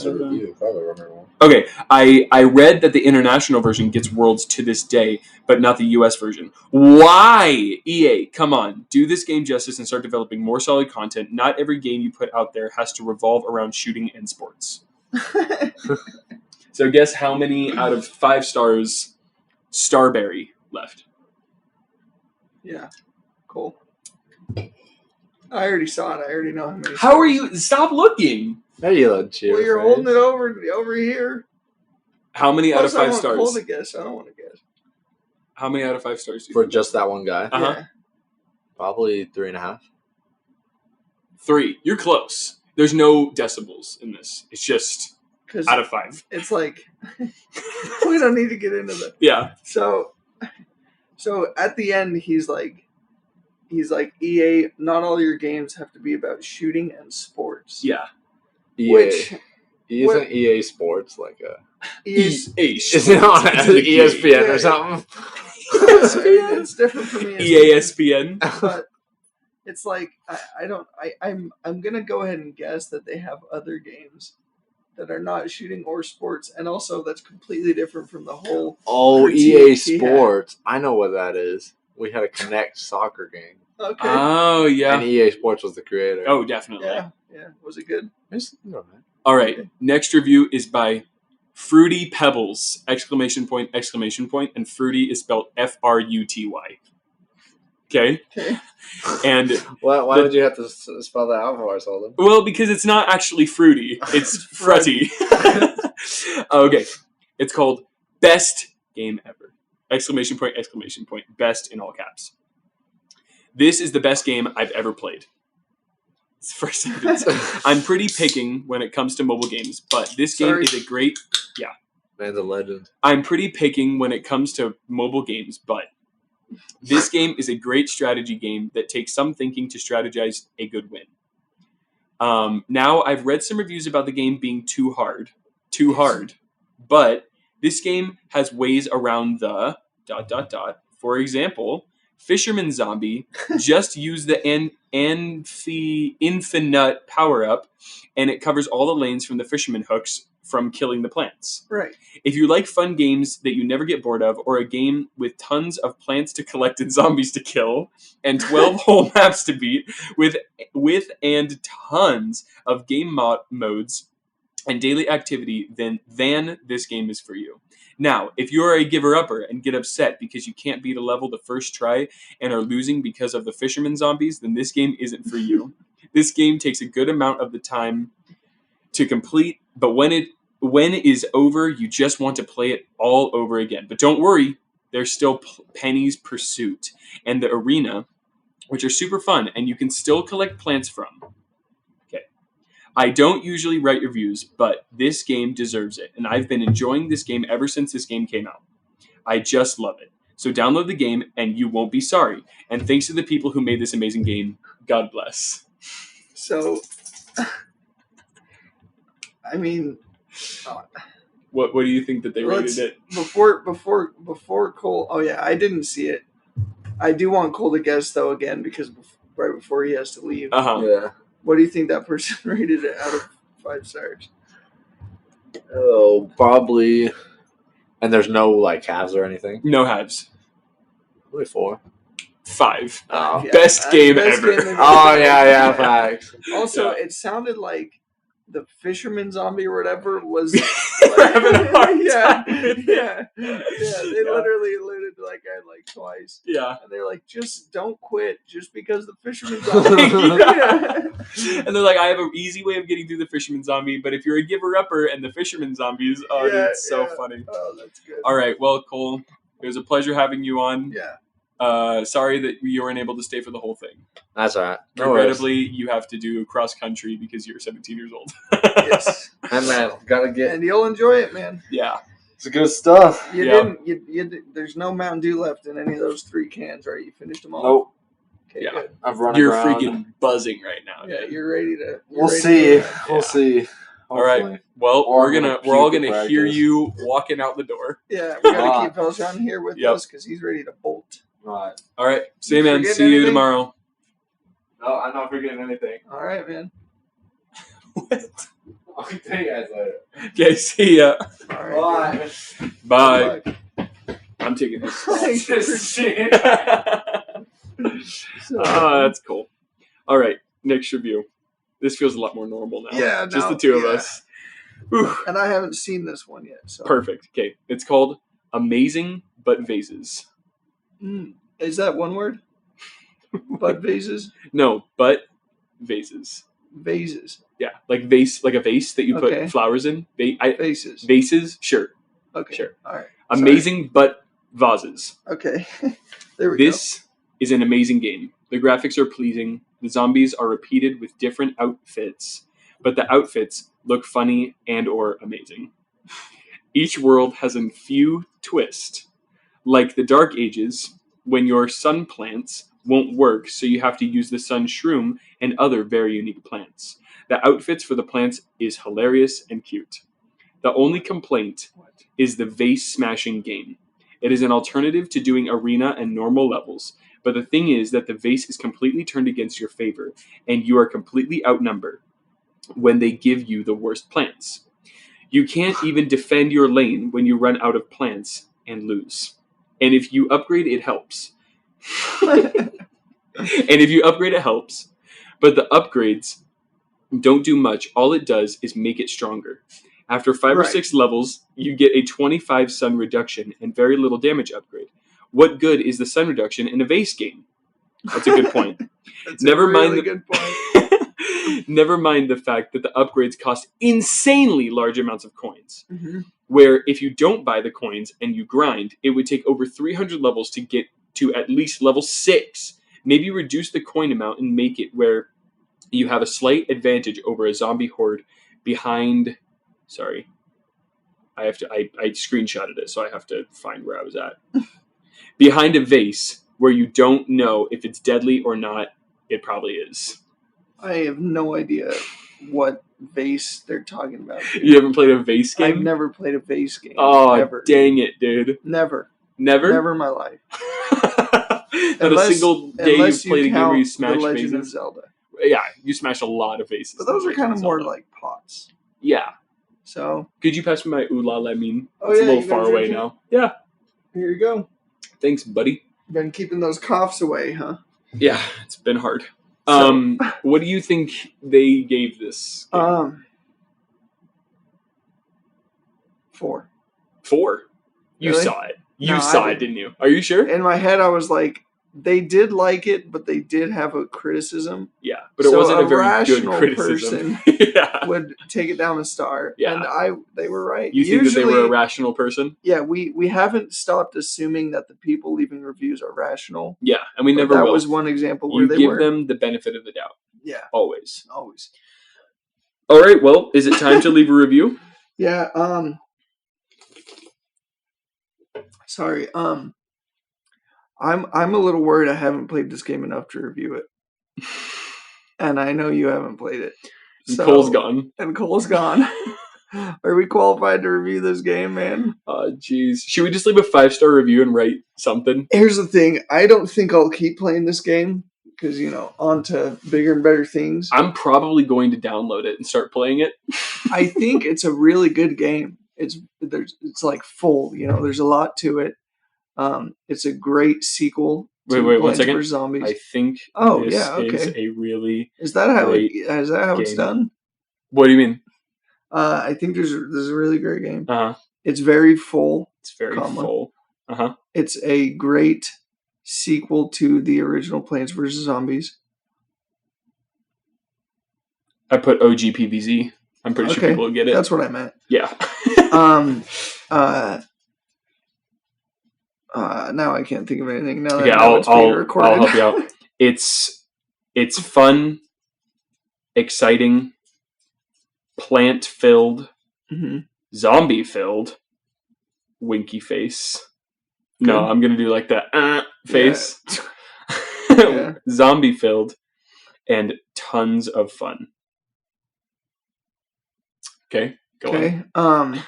[SPEAKER 3] a review. Probably remember one.
[SPEAKER 2] Okay, I read that the international version gets worlds to this day, but not the US version. Why? EA, come on. Do this game justice and start developing more solid content. Not every game you put out there has to revolve around shooting and sports. So guess how many out of 5 stars Starberry left?
[SPEAKER 1] Yeah. Cool. I already saw it. I already know how many.
[SPEAKER 2] How are you? Stop looking.
[SPEAKER 3] There you look, cheer.
[SPEAKER 1] Well, you're holding it over here.
[SPEAKER 2] How many out of 5 stars?
[SPEAKER 1] I want to guess. I don't want to guess.
[SPEAKER 2] How many out of 5 stars?
[SPEAKER 3] For just that one guy?
[SPEAKER 2] Uh-huh.
[SPEAKER 1] Yeah.
[SPEAKER 3] Probably 3.5.
[SPEAKER 2] 3. You're close. There's no decibels in this. It's just out of 5.
[SPEAKER 1] It's like we don't need to get into that.
[SPEAKER 2] Yeah.
[SPEAKER 1] So at the end, he's like, EA, not all your games have to be about shooting and sports.
[SPEAKER 2] Yeah.
[SPEAKER 3] EA. Isn't EA Sports like a...
[SPEAKER 1] Is
[SPEAKER 3] it on ESPN or something?
[SPEAKER 1] It's different for me.
[SPEAKER 2] EASPN.
[SPEAKER 1] But it's like, I'm going to go ahead and guess that they have other games that are not shooting or sports, and also that's completely different from the whole...
[SPEAKER 3] Oh, EA Sports. I know what that is. We had a Connect soccer game.
[SPEAKER 1] Okay.
[SPEAKER 2] Oh, yeah.
[SPEAKER 3] And EA Sports was the creator.
[SPEAKER 2] Oh, definitely.
[SPEAKER 1] Yeah. Was it good?
[SPEAKER 2] All right. Okay. Next review is by Fruity Pebbles! ! And Fruity is spelled Fruty. Okay? And
[SPEAKER 3] why did you have to spell that out for us, Holden?
[SPEAKER 2] Well, because it's not actually fruity. It's frutty. Okay. It's called Best Game Ever! ! Best in all caps. This is the best game I've ever played. It's the first sentence. I'm pretty picking when it comes to mobile games, but this game is a great... Yeah.
[SPEAKER 3] Man's a legend.
[SPEAKER 2] I'm pretty picking when it comes to mobile games, but this game is a great strategy game that takes some thinking to strategize a good win. Now, I've read some reviews about the game being too hard, but this game has ways around the ... For example, Fisherman Zombie just use the infinite power-up, and it covers all the lanes from the fisherman hooks from killing the plants.
[SPEAKER 1] Right.
[SPEAKER 2] If you like fun games that you never get bored of, or a game with tons of plants to collect and zombies to kill, and 12 whole maps to beat, with and tons of game modes and daily activity, then this game is for you. Now, if you are a giver-upper and get upset because you can't beat a level the first try and are losing because of the fisherman zombies, then this game isn't for you. This game takes a good amount of the time to complete, but when it is over, you just want to play it all over again. But don't worry, there's still Penny's Pursuit and the Arena, which are super fun, and you can still collect plants from. Okay. I don't usually write reviews, but this game deserves it, and I've been enjoying this game ever since this game came out. I just love it. So download the game, and you won't be sorry. And thanks to the people who made this amazing game. God bless.
[SPEAKER 1] So, I mean,
[SPEAKER 2] what do you think that they rated it?
[SPEAKER 1] Before Cole. Oh yeah, I didn't see it. I do want Cole to guess though again because right before he has to leave.
[SPEAKER 3] Yeah.
[SPEAKER 1] What do you think that person rated it out of 5 stars?
[SPEAKER 3] Oh, probably. And there's no like halves or anything.
[SPEAKER 2] No halves.
[SPEAKER 3] Probably 4.
[SPEAKER 2] 5.
[SPEAKER 3] Oh,
[SPEAKER 1] Yeah,
[SPEAKER 2] best game ever.
[SPEAKER 3] Oh yeah, facts.
[SPEAKER 1] Also,
[SPEAKER 2] Yeah.
[SPEAKER 1] it sounded like the fisherman zombie or whatever was
[SPEAKER 2] having a hard
[SPEAKER 1] yeah,
[SPEAKER 2] time.
[SPEAKER 1] yeah. They literally alluded to that guy like twice.
[SPEAKER 2] Yeah.
[SPEAKER 1] And they're like, just don't quit just because the fisherman zombie.
[SPEAKER 2] And they're like, I have an easy way of getting through the fisherman zombie, but if you're a giver-upper and the fisherman zombies, dude, it's so funny.
[SPEAKER 1] Oh, that's good.
[SPEAKER 2] All right, well, Cole, it was a pleasure having you on.
[SPEAKER 1] Yeah.
[SPEAKER 2] Sorry that you weren't able to stay for the whole thing.
[SPEAKER 3] That's all right. No
[SPEAKER 2] Regrettably, you have to do cross country because you're 17 years old.
[SPEAKER 1] Yes.
[SPEAKER 3] And man, gotta get.
[SPEAKER 1] And you'll enjoy it, man.
[SPEAKER 2] Yeah.
[SPEAKER 3] It's good stuff.
[SPEAKER 1] You
[SPEAKER 2] Yeah.
[SPEAKER 1] didn't. You there's no Mountain Dew left in any of those 3 cans, right? You finished them all.
[SPEAKER 3] Nope.
[SPEAKER 1] Okay,
[SPEAKER 2] Yeah.
[SPEAKER 1] good.
[SPEAKER 3] I've run
[SPEAKER 2] You're
[SPEAKER 3] around.
[SPEAKER 2] freaking buzzing right now.
[SPEAKER 1] Yeah,
[SPEAKER 2] dude.
[SPEAKER 1] you're ready to.
[SPEAKER 3] We'll see.
[SPEAKER 2] Yeah.
[SPEAKER 3] We'll see.
[SPEAKER 2] All right.
[SPEAKER 3] Hopefully.
[SPEAKER 2] Well,
[SPEAKER 3] Or
[SPEAKER 2] we're
[SPEAKER 3] I'm
[SPEAKER 2] all
[SPEAKER 3] puke
[SPEAKER 2] gonna
[SPEAKER 3] at
[SPEAKER 2] hear
[SPEAKER 3] practice.
[SPEAKER 2] you walking out the door.
[SPEAKER 1] Yeah, we gotta
[SPEAKER 3] Ah.
[SPEAKER 1] keep Elshon here with
[SPEAKER 2] Yep.
[SPEAKER 1] us because he's ready to bolt.
[SPEAKER 3] Right.
[SPEAKER 2] All right. See you,
[SPEAKER 1] You
[SPEAKER 2] man.
[SPEAKER 1] forgetting
[SPEAKER 2] See you
[SPEAKER 1] anything?
[SPEAKER 2] tomorrow.
[SPEAKER 3] No, I'm not forgetting anything.
[SPEAKER 1] All right, man.
[SPEAKER 3] I'll tell you guys later.
[SPEAKER 2] Okay. See ya.
[SPEAKER 1] All right.
[SPEAKER 3] Bye.
[SPEAKER 2] Bye.
[SPEAKER 1] Good luck.
[SPEAKER 2] I'm taking this.
[SPEAKER 1] Shit. So,
[SPEAKER 2] That's cool. All right. Next review. This feels a lot more normal now.
[SPEAKER 1] Yeah,
[SPEAKER 2] Just
[SPEAKER 1] now-
[SPEAKER 2] the two of
[SPEAKER 1] yeah.
[SPEAKER 2] us. Whew.
[SPEAKER 1] and I haven't seen this one yet. So
[SPEAKER 2] Perfect. Okay. It's called Amazing But Vases.
[SPEAKER 1] Is that one word? Bud vases?
[SPEAKER 2] No, but vases.
[SPEAKER 1] Vases.
[SPEAKER 2] Yeah, like vase, like a vase that you
[SPEAKER 1] Okay.
[SPEAKER 2] put flowers in.
[SPEAKER 1] Vases.
[SPEAKER 2] Vases, sure.
[SPEAKER 1] Okay.
[SPEAKER 2] Sure.
[SPEAKER 1] All right.
[SPEAKER 2] Amazing but vases.
[SPEAKER 1] Okay. There we
[SPEAKER 2] This is an amazing game. The graphics are pleasing. The zombies are repeated with different outfits, but the outfits look funny and or amazing. Each world has a few twists, like the Dark Ages, when your sun plants won't work, so you have to use the sun shroom and other very unique plants. The outfits for the plants is hilarious and cute. The only complaint is the vase smashing game. It is an alternative to doing arena and normal levels, but the thing is that the vase is completely turned against your favor, and you are completely outnumbered when they give you the worst plants. You can't even defend your lane when you run out of plants and lose. And if you upgrade, it helps. But the upgrades don't do much. All it does is make it stronger. After 5 or
[SPEAKER 1] Right.
[SPEAKER 2] 6 levels, you get a 25 sun reduction and very little damage upgrade. What good is the sun reduction in a vase game? That's a good point.
[SPEAKER 1] That's
[SPEAKER 2] Never
[SPEAKER 1] a
[SPEAKER 2] mind
[SPEAKER 1] really
[SPEAKER 2] the-
[SPEAKER 1] good point.
[SPEAKER 2] Never mind the fact that the upgrades cost insanely large amounts of coins.
[SPEAKER 1] Mm-hmm.
[SPEAKER 2] Where if you don't buy the coins and you grind, it would take over 300 levels to get to at least level 6. Maybe reduce the coin amount and make it where you have a slight advantage over a zombie horde behind... Sorry. I screenshotted it, so I have to find where I was at. Behind a vase where you don't know if it's deadly or not, it probably is.
[SPEAKER 1] I have no idea what vase they're talking about. Dude.
[SPEAKER 2] You haven't played a vase game?
[SPEAKER 1] I've never played a vase game.
[SPEAKER 2] Oh,
[SPEAKER 1] Ever.
[SPEAKER 2] dang it, dude.
[SPEAKER 1] Never.
[SPEAKER 2] Never?
[SPEAKER 1] Never in my life.
[SPEAKER 2] Not a single day you've
[SPEAKER 1] Unless
[SPEAKER 2] played a game where you
[SPEAKER 1] count
[SPEAKER 2] smash
[SPEAKER 1] The Legend of
[SPEAKER 2] vases?
[SPEAKER 1] Zelda.
[SPEAKER 2] Yeah, you smash a lot of vases.
[SPEAKER 1] But those
[SPEAKER 2] in
[SPEAKER 1] are kind of
[SPEAKER 2] Legend
[SPEAKER 1] more
[SPEAKER 2] Zelda.
[SPEAKER 1] like pots.
[SPEAKER 2] Yeah.
[SPEAKER 1] So
[SPEAKER 2] Could you pass me my ooh la lemon?
[SPEAKER 1] Oh,
[SPEAKER 2] It's
[SPEAKER 1] yeah,
[SPEAKER 2] a little
[SPEAKER 1] you gonna
[SPEAKER 2] far away
[SPEAKER 1] drink it?
[SPEAKER 2] now. Yeah.
[SPEAKER 1] here you go.
[SPEAKER 2] Thanks, buddy.
[SPEAKER 1] Been keeping those coughs away, huh?
[SPEAKER 2] Yeah, it's been hard.
[SPEAKER 1] So,
[SPEAKER 2] What do you think they gave this game?
[SPEAKER 1] 4.
[SPEAKER 2] 4. You
[SPEAKER 1] Really?
[SPEAKER 2] saw it. You
[SPEAKER 1] No, I
[SPEAKER 2] saw it,
[SPEAKER 1] didn't.
[SPEAKER 2] didn't you? Are you sure?
[SPEAKER 1] In my head, I was like, they did like it, but they did have a criticism.
[SPEAKER 2] Yeah, but it
[SPEAKER 1] So
[SPEAKER 2] wasn't a very good
[SPEAKER 1] rational
[SPEAKER 2] criticism.
[SPEAKER 1] person
[SPEAKER 2] Yeah.
[SPEAKER 1] would take it down a star.
[SPEAKER 2] Yeah.
[SPEAKER 1] And they were right.
[SPEAKER 2] You think that they were a rational person?
[SPEAKER 1] Yeah, we haven't stopped assuming that the people leaving reviews are rational.
[SPEAKER 2] Yeah, and we never
[SPEAKER 1] That
[SPEAKER 2] will.
[SPEAKER 1] was one example where
[SPEAKER 2] You
[SPEAKER 1] they
[SPEAKER 2] give
[SPEAKER 1] were.
[SPEAKER 2] them the benefit of the doubt.
[SPEAKER 1] Yeah,
[SPEAKER 2] Always.
[SPEAKER 1] always.
[SPEAKER 2] All right, well, is it time to leave a review?
[SPEAKER 1] Yeah, sorry. I'm a little worried I haven't played this game enough to review it. And I know you haven't played it.
[SPEAKER 2] And Cole's gone.
[SPEAKER 1] And Cole's gone. Are we qualified to review this game, man?
[SPEAKER 2] Jeez. Should we just leave a 5-star review and write something?
[SPEAKER 1] Here's the thing. I don't think I'll keep playing this game because, on to bigger and better things.
[SPEAKER 2] I'm probably going to download it and start playing it.
[SPEAKER 1] I think it's a really good game. It's like full, there's a lot to it. It's a great sequel to
[SPEAKER 2] Wait, 1
[SPEAKER 1] Plants
[SPEAKER 2] second.
[SPEAKER 1] vs. Zombies.
[SPEAKER 2] I think
[SPEAKER 1] this
[SPEAKER 2] is a really
[SPEAKER 1] Is that how it's
[SPEAKER 2] game.
[SPEAKER 1] done?
[SPEAKER 2] What do you mean?
[SPEAKER 1] I think this is a really great game.
[SPEAKER 2] Uh-huh.
[SPEAKER 1] It's very full.
[SPEAKER 2] It's very full. Uh-huh.
[SPEAKER 1] It's a great sequel to the original Plants vs. Zombies.
[SPEAKER 2] I put OGPVZ. I'm pretty sure people will get it.
[SPEAKER 1] That's what I meant.
[SPEAKER 2] Yeah.
[SPEAKER 1] Now I can't think of anything. Now
[SPEAKER 2] okay,
[SPEAKER 1] that it's being recorded.
[SPEAKER 2] I'll help you out. It's fun, exciting, plant-filled, zombie-filled, winky face. Good. No, I'm going to do like that face. Yeah. Zombie-filled, and tons of fun. Okay, go on.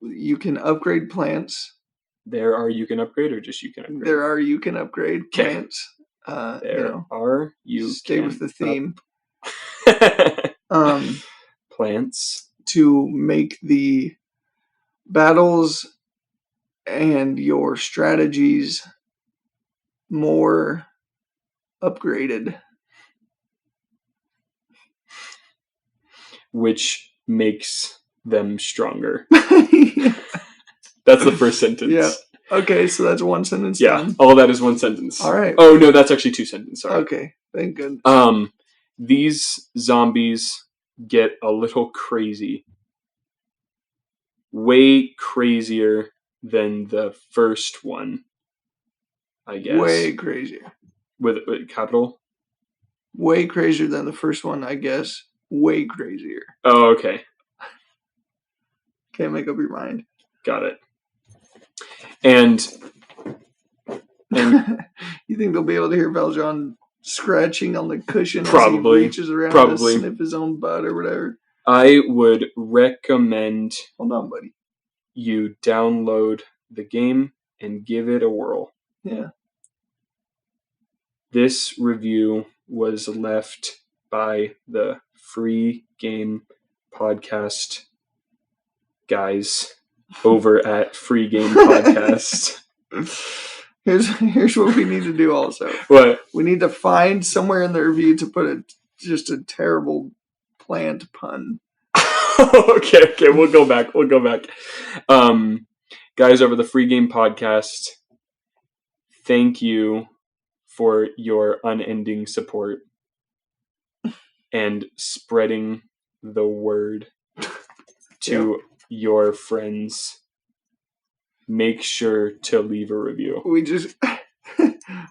[SPEAKER 1] You can upgrade plants.
[SPEAKER 2] There are you can upgrade, or just you can upgrade?
[SPEAKER 1] There are you can upgrade plants.
[SPEAKER 2] Are you
[SPEAKER 1] stay with the theme.
[SPEAKER 2] Plants
[SPEAKER 1] to make the battles and your strategies more upgraded,
[SPEAKER 2] which makes them stronger. That's the first sentence.
[SPEAKER 1] Yeah. Okay, so that's one sentence.
[SPEAKER 2] Yeah,
[SPEAKER 1] done.
[SPEAKER 2] All that is one sentence.
[SPEAKER 1] All right.
[SPEAKER 2] Oh no, that's actually 2 sentences. Sorry.
[SPEAKER 1] Okay, thank goodness.
[SPEAKER 2] These zombies get a little crazy. Way crazier than the first one, I guess.
[SPEAKER 1] Way crazier.
[SPEAKER 2] With capital?
[SPEAKER 1] Way crazier than the first one, I guess. Way crazier.
[SPEAKER 2] Oh, okay.
[SPEAKER 1] Can't make up your mind.
[SPEAKER 2] Got it. And
[SPEAKER 1] you think they'll be able to hear Valjean scratching on the cushion
[SPEAKER 2] probably,
[SPEAKER 1] as he reaches around to sniff his own butt or whatever?
[SPEAKER 2] I would recommend
[SPEAKER 1] Hold on, buddy.
[SPEAKER 2] You download the game and give it a whirl.
[SPEAKER 1] Yeah.
[SPEAKER 2] This review was left by the Free Game Podcast guys over at Free Game Podcast.
[SPEAKER 1] Here's what we need to do also.
[SPEAKER 2] What?
[SPEAKER 1] We need to find somewhere in the review to put just a terrible plant pun.
[SPEAKER 2] Okay, we'll go back. Guys over the Free Game Podcast, thank you for your unending support and spreading the word to your friends. Make sure to leave a review.
[SPEAKER 1] We just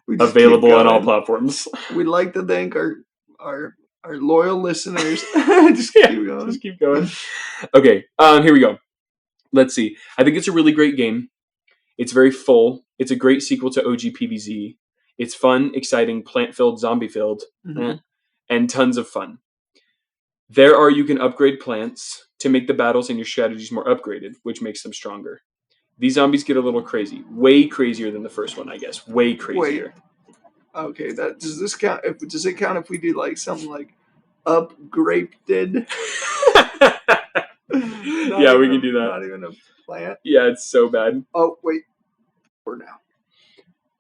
[SPEAKER 2] available on all platforms.
[SPEAKER 1] We'd like to thank our loyal listeners. Just keep going.
[SPEAKER 2] Okay, here we go. Let's see. I think it's a really great game. It's very full. It's a great sequel to OGPVZ. It's fun, exciting, plant-filled, zombie-filled, and tons of fun. You can upgrade plants to make the battles and your strategies more upgraded, which makes them stronger. These zombies get a little crazy. Way crazier than the first one, I guess. Way crazier.
[SPEAKER 1] Wait. Okay, does this count? Does it count if we do like something like upgraded?
[SPEAKER 2] Yeah, we can do that.
[SPEAKER 1] Not even a plant.
[SPEAKER 2] Yeah, it's so bad.
[SPEAKER 1] Oh, wait. We're now.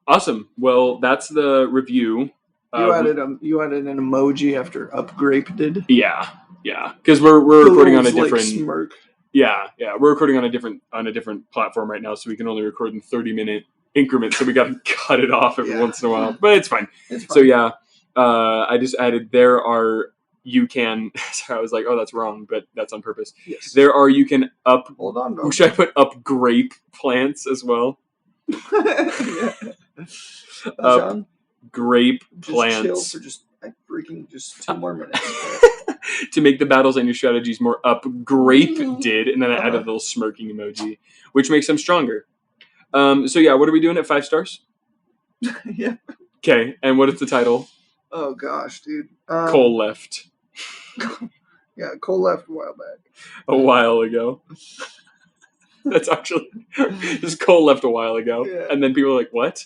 [SPEAKER 2] Awesome. Well, that's the review.
[SPEAKER 1] You added an emoji after upgrape did.
[SPEAKER 2] Yeah. Because we're recording on a different
[SPEAKER 1] smirk.
[SPEAKER 2] Yeah. We're recording on a different platform right now, so we can only record in 30-minute increments. So we got to cut it off every once in a while, but it's fine. So yeah, I just added there are you can. Sorry, I was like, oh, that's wrong, but that's on purpose.
[SPEAKER 1] Yes.
[SPEAKER 2] There are you can up.
[SPEAKER 1] Hold on. Bro.
[SPEAKER 2] Should I put up grape plants as well?
[SPEAKER 1] Yeah. John,
[SPEAKER 2] grape
[SPEAKER 1] just
[SPEAKER 2] plants.
[SPEAKER 1] Chill for just 2 more minutes.
[SPEAKER 2] To make the battles and your strategies more upgraded, and then I added a little smirking emoji, which makes them stronger. So yeah, what are we doing at 5 stars?
[SPEAKER 1] Yeah.
[SPEAKER 2] Okay, and what is the title?
[SPEAKER 1] Oh gosh, dude.
[SPEAKER 2] Cole left.
[SPEAKER 1] Yeah, Cole left a while back.
[SPEAKER 2] A while ago. That's actually just Cole left a while ago, and then people are like, "What?"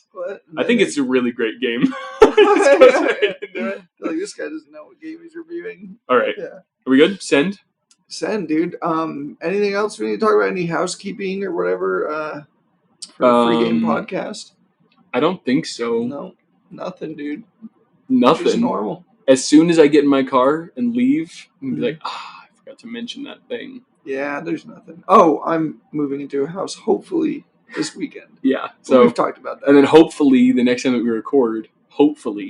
[SPEAKER 2] I think it's a really great game.
[SPEAKER 1] Like, this guy doesn't know what game he's reviewing.
[SPEAKER 2] All right,
[SPEAKER 1] yeah.
[SPEAKER 2] Are we good? Send,
[SPEAKER 1] dude. Anything else we need to talk about? Any housekeeping or whatever for the free game podcast?
[SPEAKER 2] I don't think so.
[SPEAKER 1] No, nothing, dude.
[SPEAKER 2] Nothing.
[SPEAKER 1] Just normal.
[SPEAKER 2] As soon as I get in my car and leave, I'm gonna be like, I forgot to mention that thing.
[SPEAKER 1] Yeah, there's nothing. Oh, I'm moving into a house hopefully this weekend.
[SPEAKER 2] Yeah, so
[SPEAKER 1] we've talked about that.
[SPEAKER 2] And then hopefully the next time that we record, hopefully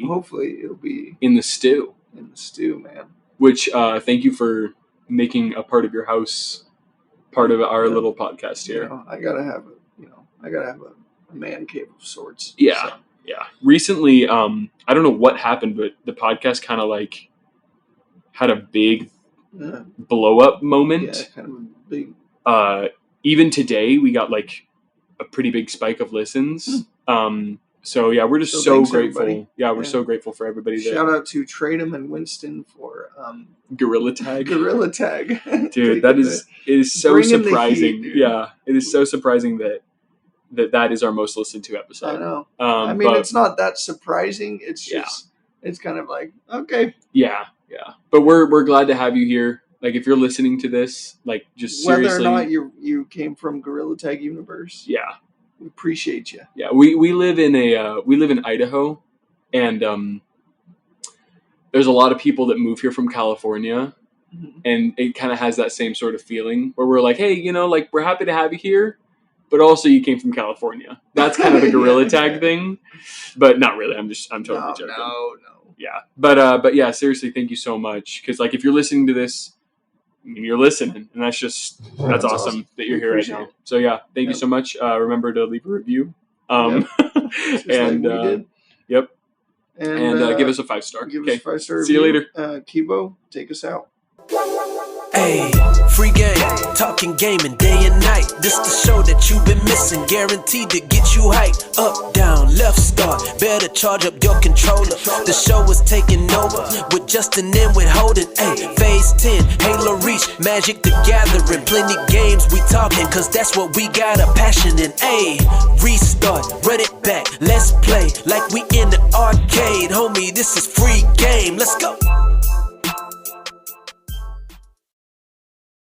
[SPEAKER 2] it'll be
[SPEAKER 1] in
[SPEAKER 2] the stew.
[SPEAKER 1] Man.
[SPEAKER 2] Which thank you for making a part of your house part of our little podcast here.
[SPEAKER 1] I gotta have a man cave of sorts.
[SPEAKER 2] Yeah, so. Yeah. Recently, I don't know what happened, but the podcast kind of like had a big blow up moment.
[SPEAKER 1] Yeah, kind of a big.
[SPEAKER 2] Even today, we got like a pretty big spike of listens. So yeah, we're just so grateful. Everybody. Yeah, we're so grateful for everybody.
[SPEAKER 1] Shout out to Tradem and Winston for
[SPEAKER 2] Gorilla Tag.
[SPEAKER 1] Dude,
[SPEAKER 2] it is so surprising. Yeah, it is so surprising that is our most listened to episode.
[SPEAKER 1] I know. I mean, it's not that surprising. It's just it's kind of like okay.
[SPEAKER 2] Yeah. But we're glad to have you here. Like if you're listening to this, like just seriously,
[SPEAKER 1] whether or not you came from Gorilla Tag universe.
[SPEAKER 2] Yeah.
[SPEAKER 1] We appreciate you.
[SPEAKER 2] Yeah, we live in Idaho, and there's a lot of people that move here from California, and it kind of has that same sort of feeling where we're like, hey, like we're happy to have you here, but also you came from California. That's kind of the Gorilla Tag thing, but not really. I'm totally joking.
[SPEAKER 1] No.
[SPEAKER 2] Yeah, but yeah, seriously, thank you so much because like if you're listening to this. You're listening, and that's awesome that you're here right now. So yeah, thank you so much. Remember to leave a review. And
[SPEAKER 1] like
[SPEAKER 2] yep, and give us a 5-star.
[SPEAKER 1] Give us a 5-star.
[SPEAKER 2] See you later.
[SPEAKER 1] Kibo, take us out.
[SPEAKER 4] Hey, free game, talking gaming day and night. This the show that you've been missing, guaranteed to get you hyped. Up, down, left, start, better charge up your controller. The show is taking over, with Justin and with Holden. Hey, phase 10, Halo Reach, Magic the Gathering. Plenty games we talking, cause that's what we got a passion in. Hey, restart, run it back, let's play like we in the arcade. Homie, this is free game, let's go.